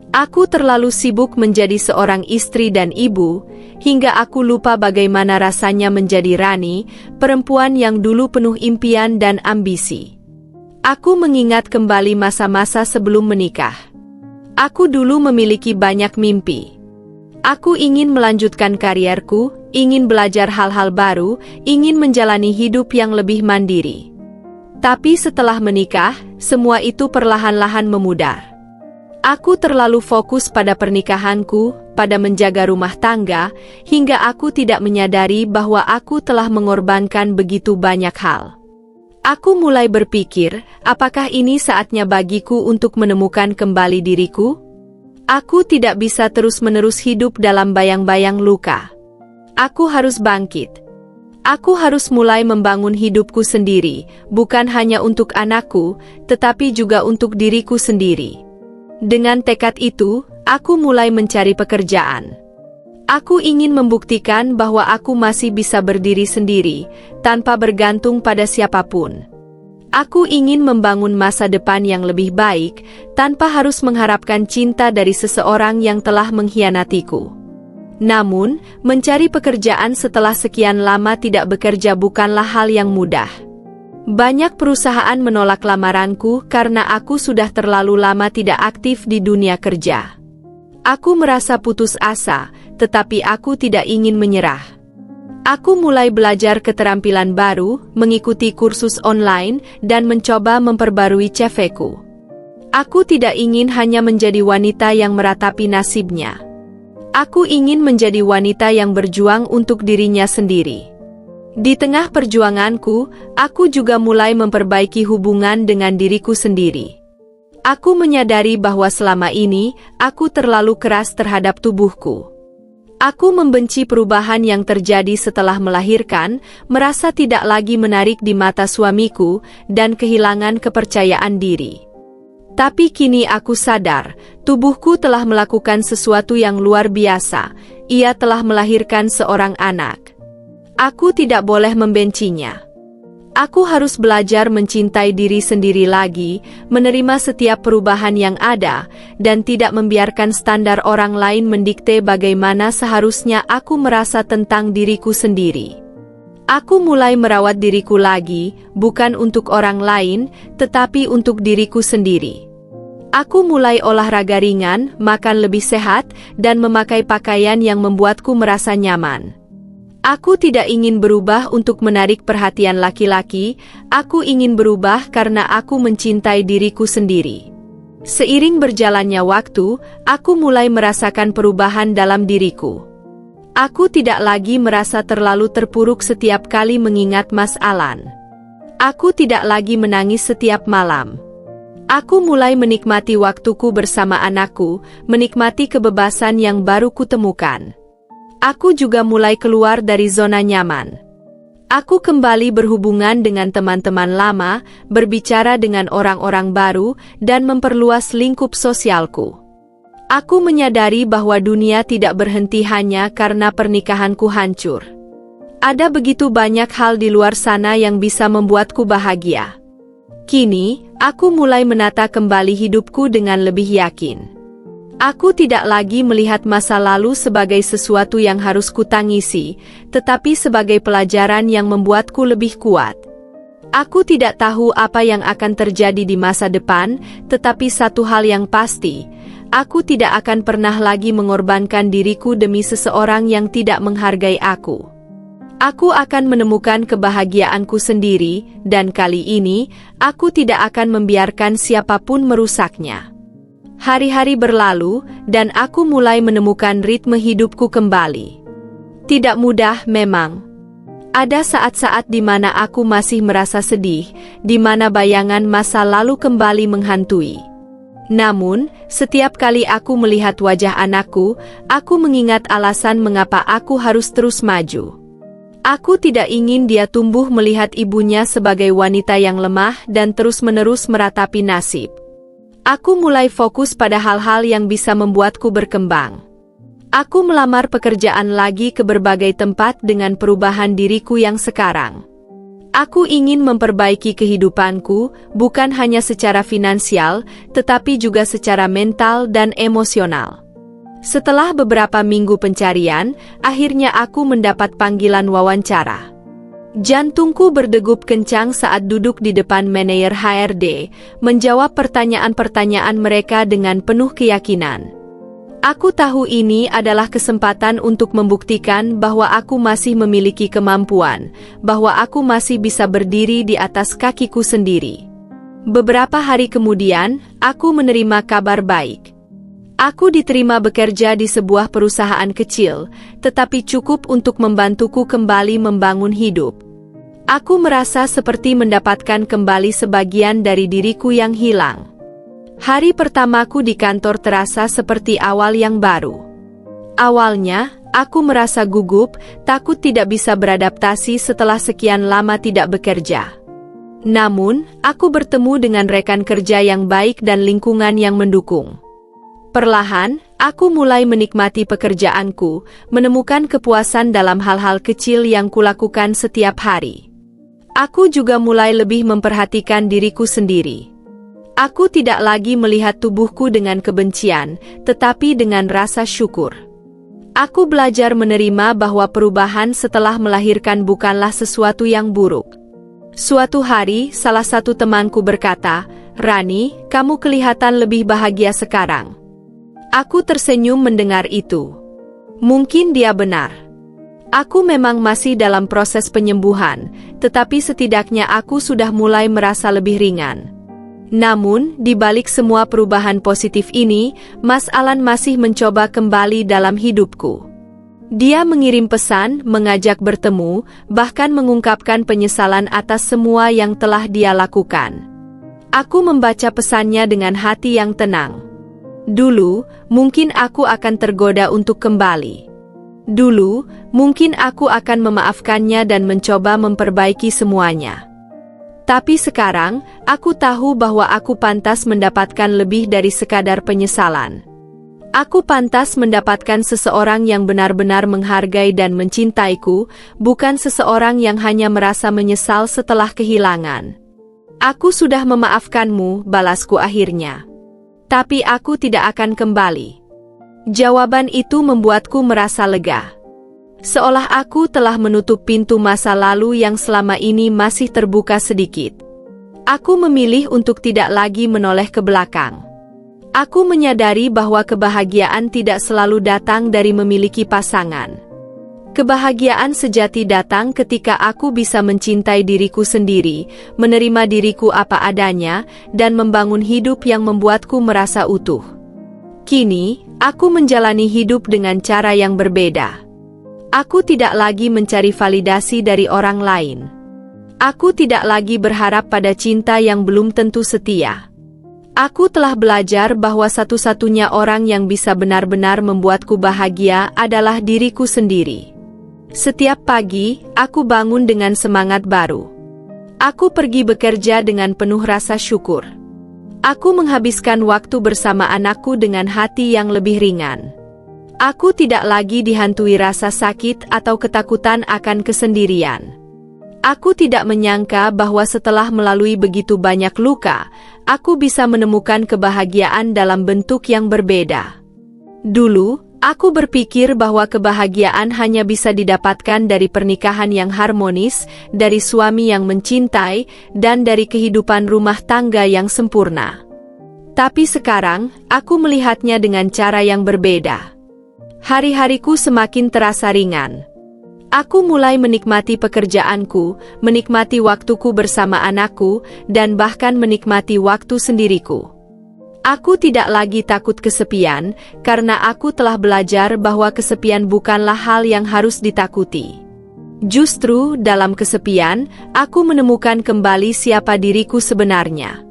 Aku terlalu sibuk menjadi seorang istri dan ibu, hingga aku lupa bagaimana rasanya menjadi Rani, perempuan yang dulu penuh impian dan ambisi. Aku mengingat kembali masa-masa sebelum menikah. Aku dulu memiliki banyak mimpi. Aku ingin melanjutkan karierku, ingin belajar hal-hal baru, ingin menjalani hidup yang lebih mandiri. Tapi setelah menikah, semua itu perlahan-lahan memudar. Aku terlalu fokus pada pernikahanku, pada menjaga rumah tangga, hingga aku tidak menyadari bahwa aku telah mengorbankan begitu banyak hal. Aku mulai berpikir, apakah ini saatnya bagiku untuk menemukan kembali diriku? Aku tidak bisa terus-menerus hidup dalam bayang-bayang luka. Aku harus bangkit. Aku harus mulai membangun hidupku sendiri, bukan hanya untuk anakku, tetapi juga untuk diriku sendiri. Dengan tekad itu, aku mulai mencari pekerjaan. Aku ingin membuktikan bahwa aku masih bisa berdiri sendiri, tanpa bergantung pada siapapun. Aku ingin membangun masa depan yang lebih baik, tanpa harus mengharapkan cinta dari seseorang yang telah mengkhianatiku. Namun, mencari pekerjaan setelah sekian lama tidak bekerja bukanlah hal yang mudah. Banyak perusahaan menolak lamaranku karena aku sudah terlalu lama tidak aktif di dunia kerja. Aku merasa putus asa, tetapi aku tidak ingin menyerah. Aku mulai belajar keterampilan baru, mengikuti kursus online, dan mencoba memperbarui CV-ku. Aku tidak ingin hanya menjadi wanita yang meratapi nasibnya. Aku ingin menjadi wanita yang berjuang untuk dirinya sendiri. Di tengah perjuanganku, aku juga mulai memperbaiki hubungan dengan diriku sendiri. Aku menyadari bahwa selama ini, aku terlalu keras terhadap tubuhku. Aku membenci perubahan yang terjadi setelah melahirkan, merasa tidak lagi menarik di mata suamiku, dan kehilangan kepercayaan diri. Tapi kini aku sadar, tubuhku telah melakukan sesuatu yang luar biasa. Ia telah melahirkan seorang anak. Aku tidak boleh membencinya. Aku harus belajar mencintai diri sendiri lagi, menerima setiap perubahan yang ada, dan tidak membiarkan standar orang lain mendikte bagaimana seharusnya aku merasa tentang diriku sendiri. Aku mulai merawat diriku lagi, bukan untuk orang lain, tetapi untuk diriku sendiri. Aku mulai olahraga ringan, makan lebih sehat, dan memakai pakaian yang membuatku merasa nyaman. Aku tidak ingin berubah untuk menarik perhatian laki-laki, aku ingin berubah karena aku mencintai diriku sendiri. Seiring berjalannya waktu, aku mulai merasakan perubahan dalam diriku. Aku tidak lagi merasa terlalu terpuruk setiap kali mengingat Mas Alan. Aku tidak lagi menangis setiap malam. Aku mulai menikmati waktuku bersama anakku, menikmati kebebasan yang baru kutemukan. Aku juga mulai keluar dari zona nyaman. Aku kembali berhubungan dengan teman-teman lama, berbicara dengan orang-orang baru, dan memperluas lingkup sosialku. Aku menyadari bahwa dunia tidak berhenti hanya karena pernikahanku hancur. Ada begitu banyak hal di luar sana yang bisa membuatku bahagia. Kini, aku mulai menata kembali hidupku dengan lebih yakin. Aku tidak lagi melihat masa lalu sebagai sesuatu yang harus kutangisi, tetapi sebagai pelajaran yang membuatku lebih kuat. Aku tidak tahu apa yang akan terjadi di masa depan, tetapi satu hal yang pasti, aku tidak akan pernah lagi mengorbankan diriku demi seseorang yang tidak menghargai aku. Aku akan menemukan kebahagiaanku sendiri, dan kali ini, aku tidak akan membiarkan siapapun merusaknya. Hari-hari berlalu, dan aku mulai menemukan ritme hidupku kembali. Tidak mudah memang. Ada saat-saat di mana aku masih merasa sedih, di mana bayangan masa lalu kembali menghantui. Namun, setiap kali aku melihat wajah anakku, aku mengingat alasan mengapa aku harus terus maju. Aku tidak ingin dia tumbuh melihat ibunya sebagai wanita yang lemah dan terus-menerus meratapi nasib. Aku mulai fokus pada hal-hal yang bisa membuatku berkembang. Aku melamar pekerjaan lagi ke berbagai tempat dengan perubahan diriku yang sekarang. Aku ingin memperbaiki kehidupanku, bukan hanya secara finansial, tetapi juga secara mental dan emosional. Setelah beberapa minggu pencarian, akhirnya aku mendapat panggilan wawancara. Jantungku berdegup kencang saat duduk di depan manajer HRD, menjawab pertanyaan-pertanyaan mereka dengan penuh keyakinan. Aku tahu ini adalah kesempatan untuk membuktikan bahwa aku masih memiliki kemampuan, bahwa aku masih bisa berdiri di atas kakiku sendiri. Beberapa hari kemudian, aku menerima kabar baik. Aku diterima bekerja di sebuah perusahaan kecil, tetapi cukup untuk membantuku kembali membangun hidup. Aku merasa seperti mendapatkan kembali sebagian dari diriku yang hilang. Hari pertamaku di kantor terasa seperti awal yang baru. Awalnya, aku merasa gugup, takut tidak bisa beradaptasi setelah sekian lama tidak bekerja. Namun, aku bertemu dengan rekan kerja yang baik dan lingkungan yang mendukung. Perlahan, aku mulai menikmati pekerjaanku, menemukan kepuasan dalam hal-hal kecil yang kulakukan setiap hari. Aku juga mulai lebih memperhatikan diriku sendiri. Aku tidak lagi melihat tubuhku dengan kebencian, tetapi dengan rasa syukur. Aku belajar menerima bahwa perubahan setelah melahirkan bukanlah sesuatu yang buruk. Suatu hari, salah satu temanku berkata, "Rani, kamu kelihatan lebih bahagia sekarang." Aku tersenyum mendengar itu. Mungkin dia benar. Aku memang masih dalam proses penyembuhan, tetapi setidaknya aku sudah mulai merasa lebih ringan. Namun, di balik semua perubahan positif ini, Mas Alan masih mencoba kembali dalam hidupku. Dia mengirim pesan, mengajak bertemu, bahkan mengungkapkan penyesalan atas semua yang telah dia lakukan. Aku membaca pesannya dengan hati yang tenang. Dulu, mungkin aku akan tergoda untuk kembali. Dulu, mungkin aku akan memaafkannya dan mencoba memperbaiki semuanya. Tapi sekarang, aku tahu bahwa aku pantas mendapatkan lebih dari sekadar penyesalan. Aku pantas mendapatkan seseorang yang benar-benar menghargai dan mencintaiku, bukan seseorang yang hanya merasa menyesal setelah kehilangan. Aku sudah memaafkanmu, balasku akhirnya. Tapi aku tidak akan kembali. Jawaban itu membuatku merasa lega. Seolah aku telah menutup pintu masa lalu yang selama ini masih terbuka sedikit. Aku memilih untuk tidak lagi menoleh ke belakang. Aku menyadari bahwa kebahagiaan tidak selalu datang dari memiliki pasangan. Kebahagiaan sejati datang ketika aku bisa mencintai diriku sendiri, menerima diriku apa adanya, dan membangun hidup yang membuatku merasa utuh. Kini, aku menjalani hidup dengan cara yang berbeda. Aku tidak lagi mencari validasi dari orang lain. Aku tidak lagi berharap pada cinta yang belum tentu setia. Aku telah belajar bahwa satu-satunya orang yang bisa benar-benar membuatku bahagia adalah diriku sendiri. Setiap pagi, aku bangun dengan semangat baru. Aku pergi bekerja dengan penuh rasa syukur. Aku menghabiskan waktu bersama anakku dengan hati yang lebih ringan. Aku tidak lagi dihantui rasa sakit atau ketakutan akan kesendirian. Aku tidak menyangka bahwa setelah melalui begitu banyak luka, aku bisa menemukan kebahagiaan dalam bentuk yang berbeda. Dulu, aku berpikir bahwa kebahagiaan hanya bisa didapatkan dari pernikahan yang harmonis, dari suami yang mencintai, dan dari kehidupan rumah tangga yang sempurna. Tapi sekarang, aku melihatnya dengan cara yang berbeda. Hari-hariku semakin terasa ringan. Aku mulai menikmati pekerjaanku, menikmati waktuku bersama anakku, dan bahkan menikmati waktu sendiriku. Aku tidak lagi takut kesepian, karena aku telah belajar bahwa kesepian bukanlah hal yang harus ditakuti. Justru, dalam kesepian, aku menemukan kembali siapa diriku sebenarnya.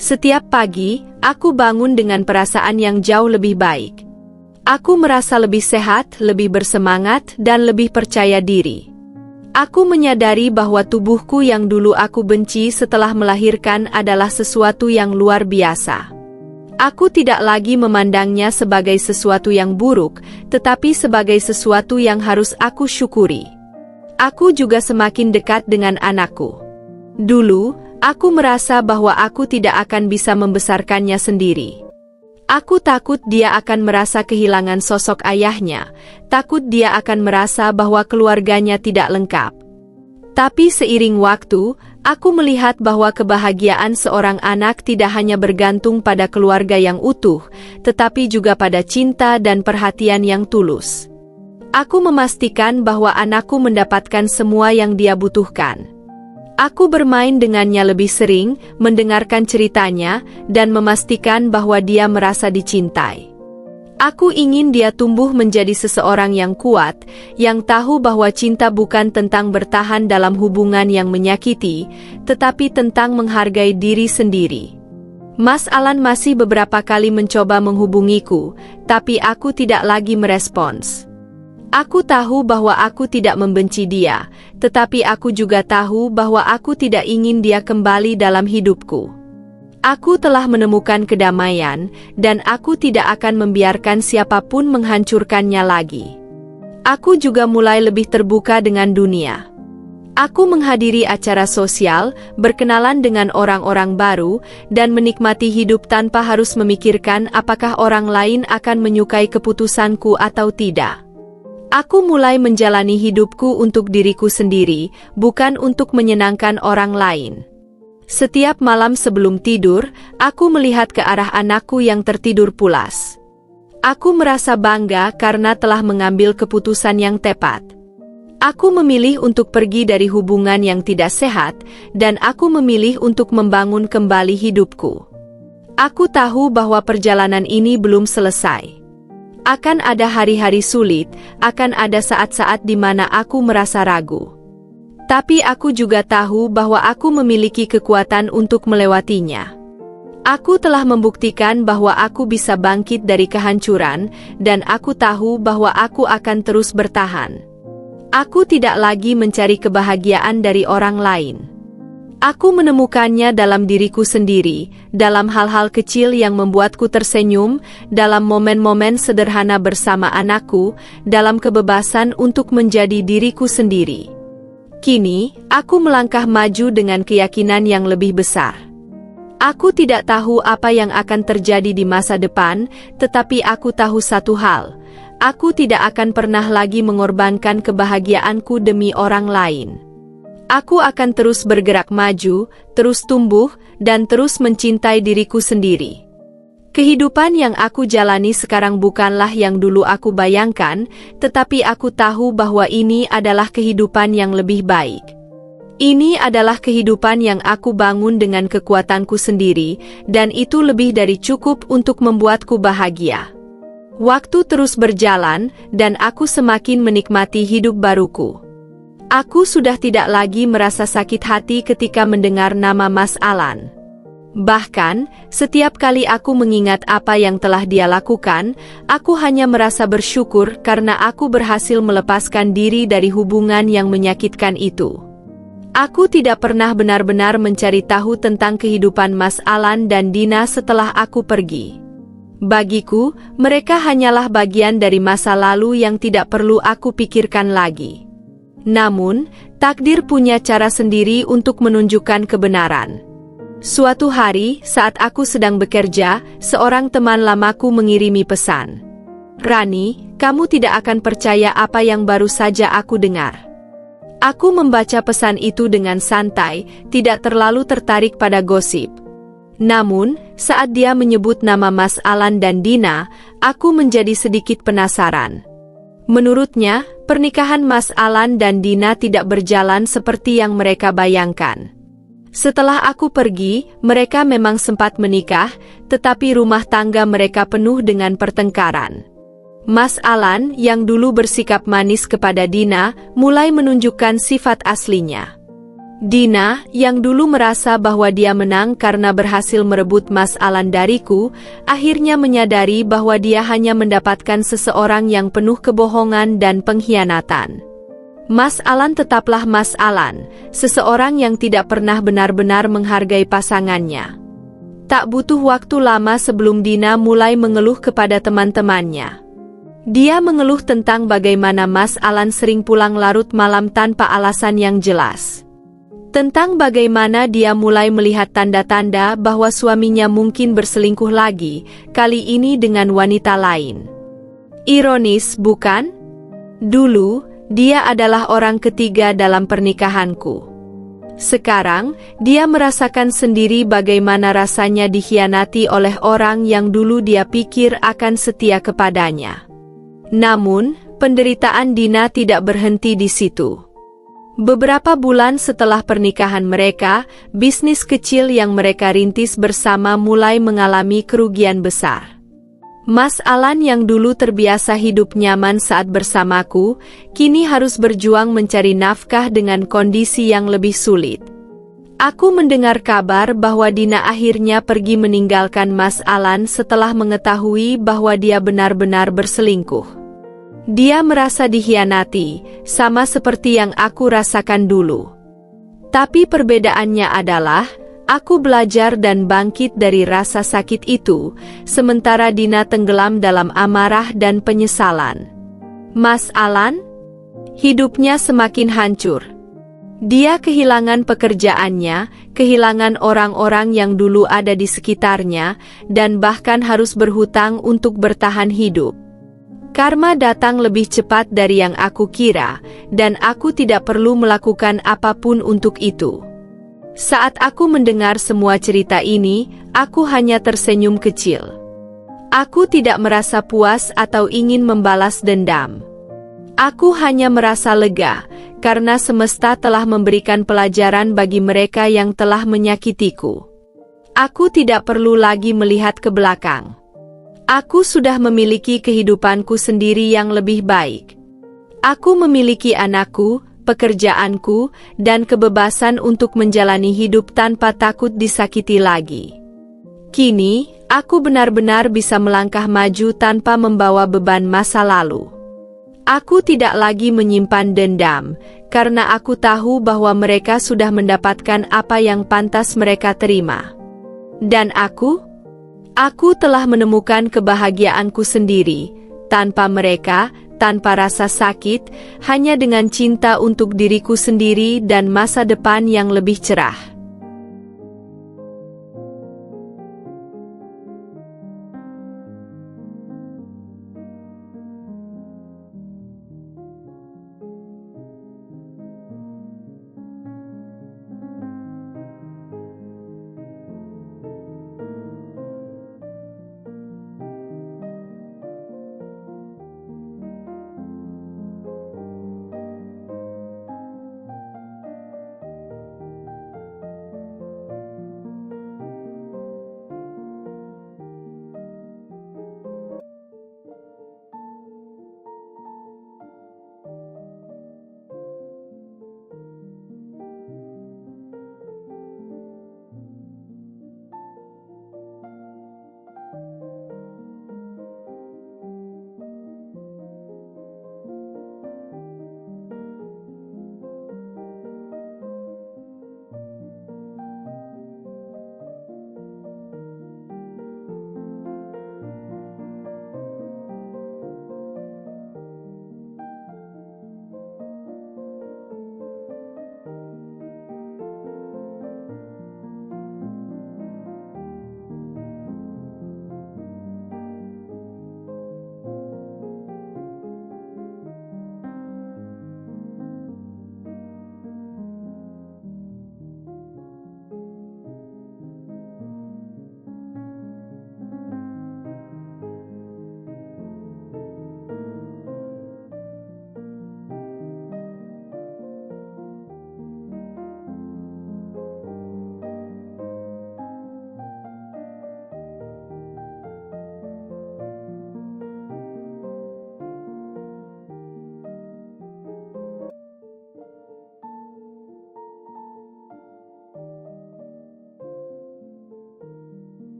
Setiap pagi, aku bangun dengan perasaan yang jauh lebih baik. Aku merasa lebih sehat, lebih bersemangat, dan lebih percaya diri. Aku menyadari bahwa tubuhku yang dulu aku benci setelah melahirkan adalah sesuatu yang luar biasa. Aku tidak lagi memandangnya sebagai sesuatu yang buruk, tetapi sebagai sesuatu yang harus aku syukuri. Aku juga semakin dekat dengan anakku. Dulu, aku merasa bahwa aku tidak akan bisa membesarkannya sendiri. Aku takut dia akan merasa kehilangan sosok ayahnya, takut dia akan merasa bahwa keluarganya tidak lengkap. Tapi seiring waktu, aku melihat bahwa kebahagiaan seorang anak tidak hanya bergantung pada keluarga yang utuh, tetapi juga pada cinta dan perhatian yang tulus. Aku memastikan bahwa anakku mendapatkan semua yang dia butuhkan. Aku bermain dengannya lebih sering, mendengarkan ceritanya, dan memastikan bahwa dia merasa dicintai. Aku ingin dia tumbuh menjadi seseorang yang kuat, yang tahu bahwa cinta bukan tentang bertahan dalam hubungan yang menyakiti, tetapi tentang menghargai diri sendiri. Mas Alan masih beberapa kali mencoba menghubungiku, tapi aku tidak lagi merespons. Aku tahu bahwa aku tidak membenci dia, tetapi aku juga tahu bahwa aku tidak ingin dia kembali dalam hidupku. Aku telah menemukan kedamaian, dan aku tidak akan membiarkan siapapun menghancurkannya lagi. Aku juga mulai lebih terbuka dengan dunia. Aku menghadiri acara sosial, berkenalan dengan orang-orang baru, dan menikmati hidup tanpa harus memikirkan apakah orang lain akan menyukai keputusanku atau tidak. Aku mulai menjalani hidupku untuk diriku sendiri, bukan untuk menyenangkan orang lain. Setiap malam sebelum tidur, aku melihat ke arah anakku yang tertidur pulas. Aku merasa bangga karena telah mengambil keputusan yang tepat. Aku memilih untuk pergi dari hubungan yang tidak sehat, dan aku memilih untuk membangun kembali hidupku. Aku tahu bahwa perjalanan ini belum selesai. Akan ada hari-hari sulit, akan ada saat-saat di mana aku merasa ragu. Tapi aku juga tahu bahwa aku memiliki kekuatan untuk melewatinya. Aku telah membuktikan bahwa aku bisa bangkit dari kehancuran, dan aku tahu bahwa aku akan terus bertahan. Aku tidak lagi mencari kebahagiaan dari orang lain. Aku menemukannya dalam diriku sendiri, dalam hal-hal kecil yang membuatku tersenyum, dalam momen-momen sederhana bersama anakku, dalam kebebasan untuk menjadi diriku sendiri. Kini, aku melangkah maju dengan keyakinan yang lebih besar. Aku tidak tahu apa yang akan terjadi di masa depan, tetapi aku tahu satu hal. Aku tidak akan pernah lagi mengorbankan kebahagiaanku demi orang lain. Aku akan terus bergerak maju, terus tumbuh, dan terus mencintai diriku sendiri. Kehidupan yang aku jalani sekarang bukanlah yang dulu aku bayangkan, tetapi aku tahu bahwa ini adalah kehidupan yang lebih baik. Ini adalah kehidupan yang aku bangun dengan kekuatanku sendiri, dan itu lebih dari cukup untuk membuatku bahagia. Waktu terus berjalan, dan aku semakin menikmati hidup baruku. Aku sudah tidak lagi merasa sakit hati ketika mendengar nama Mas Alan. Bahkan, setiap kali aku mengingat apa yang telah dia lakukan, aku hanya merasa bersyukur karena aku berhasil melepaskan diri dari hubungan yang menyakitkan itu. Aku tidak pernah benar-benar mencari tahu tentang kehidupan Mas Alan dan Dina setelah aku pergi. Bagiku, mereka hanyalah bagian dari masa lalu yang tidak perlu aku pikirkan lagi. Namun, takdir punya cara sendiri untuk menunjukkan kebenaran. Suatu hari, saat aku sedang bekerja, seorang teman lamaku mengirimi pesan. "Rani, kamu tidak akan percaya apa yang baru saja aku dengar." Aku membaca pesan itu dengan santai, tidak terlalu tertarik pada gosip. Namun, saat dia menyebut nama Mas Alan dan Dina, aku menjadi sedikit penasaran. Menurutnya, pernikahan Mas Alan dan Dina tidak berjalan seperti yang mereka bayangkan. Setelah aku pergi, mereka memang sempat menikah, tetapi rumah tangga mereka penuh dengan pertengkaran. Mas Alan, yang dulu bersikap manis kepada Dina, mulai menunjukkan sifat aslinya. Dina, yang dulu merasa bahwa dia menang karena berhasil merebut Mas Alan dariku, akhirnya menyadari bahwa dia hanya mendapatkan seseorang yang penuh kebohongan dan pengkhianatan. Mas Alan tetaplah Mas Alan, seseorang yang tidak pernah benar-benar menghargai pasangannya. Tak butuh waktu lama sebelum Dina mulai mengeluh kepada teman-temannya. Dia mengeluh tentang bagaimana Mas Alan sering pulang larut malam tanpa alasan yang jelas. Tentang bagaimana dia mulai melihat tanda-tanda bahwa suaminya mungkin berselingkuh lagi, kali ini dengan wanita lain. Ironis, bukan? Dulu, dia adalah orang ketiga dalam pernikahanku. Sekarang, dia merasakan sendiri bagaimana rasanya dikhianati oleh orang yang dulu dia pikir akan setia kepadanya. Namun, penderitaan Dina tidak berhenti di situ. Beberapa bulan setelah pernikahan mereka, bisnis kecil yang mereka rintis bersama mulai mengalami kerugian besar. Mas Alan yang dulu terbiasa hidup nyaman saat bersamaku, kini harus berjuang mencari nafkah dengan kondisi yang lebih sulit. Aku mendengar kabar bahwa Dina akhirnya pergi meninggalkan Mas Alan setelah mengetahui bahwa dia benar-benar berselingkuh. Dia merasa dikhianati, sama seperti yang aku rasakan dulu. Tapi perbedaannya adalah, aku belajar dan bangkit dari rasa sakit itu, sementara Dina tenggelam dalam amarah dan penyesalan. Mas Alan? Hidupnya semakin hancur. Dia kehilangan pekerjaannya, kehilangan orang-orang yang dulu ada di sekitarnya, dan bahkan harus berhutang untuk bertahan hidup. Karma datang lebih cepat dari yang aku kira, dan aku tidak perlu melakukan apapun untuk itu. Saat aku mendengar semua cerita ini, aku hanya tersenyum kecil. Aku tidak merasa puas atau ingin membalas dendam. Aku hanya merasa lega, karena semesta telah memberikan pelajaran bagi mereka yang telah menyakitiku. Aku tidak perlu lagi melihat ke belakang. Aku sudah memiliki kehidupanku sendiri yang lebih baik. Aku memiliki anakku, pekerjaanku, dan kebebasan untuk menjalani hidup tanpa takut disakiti lagi. Kini, aku benar-benar bisa melangkah maju tanpa membawa beban masa lalu. Aku tidak lagi menyimpan dendam, karena aku tahu bahwa mereka sudah mendapatkan apa yang pantas mereka terima. Dan aku telah menemukan kebahagiaanku sendiri, tanpa mereka, tanpa rasa sakit, hanya dengan cinta untuk diriku sendiri dan masa depan yang lebih cerah.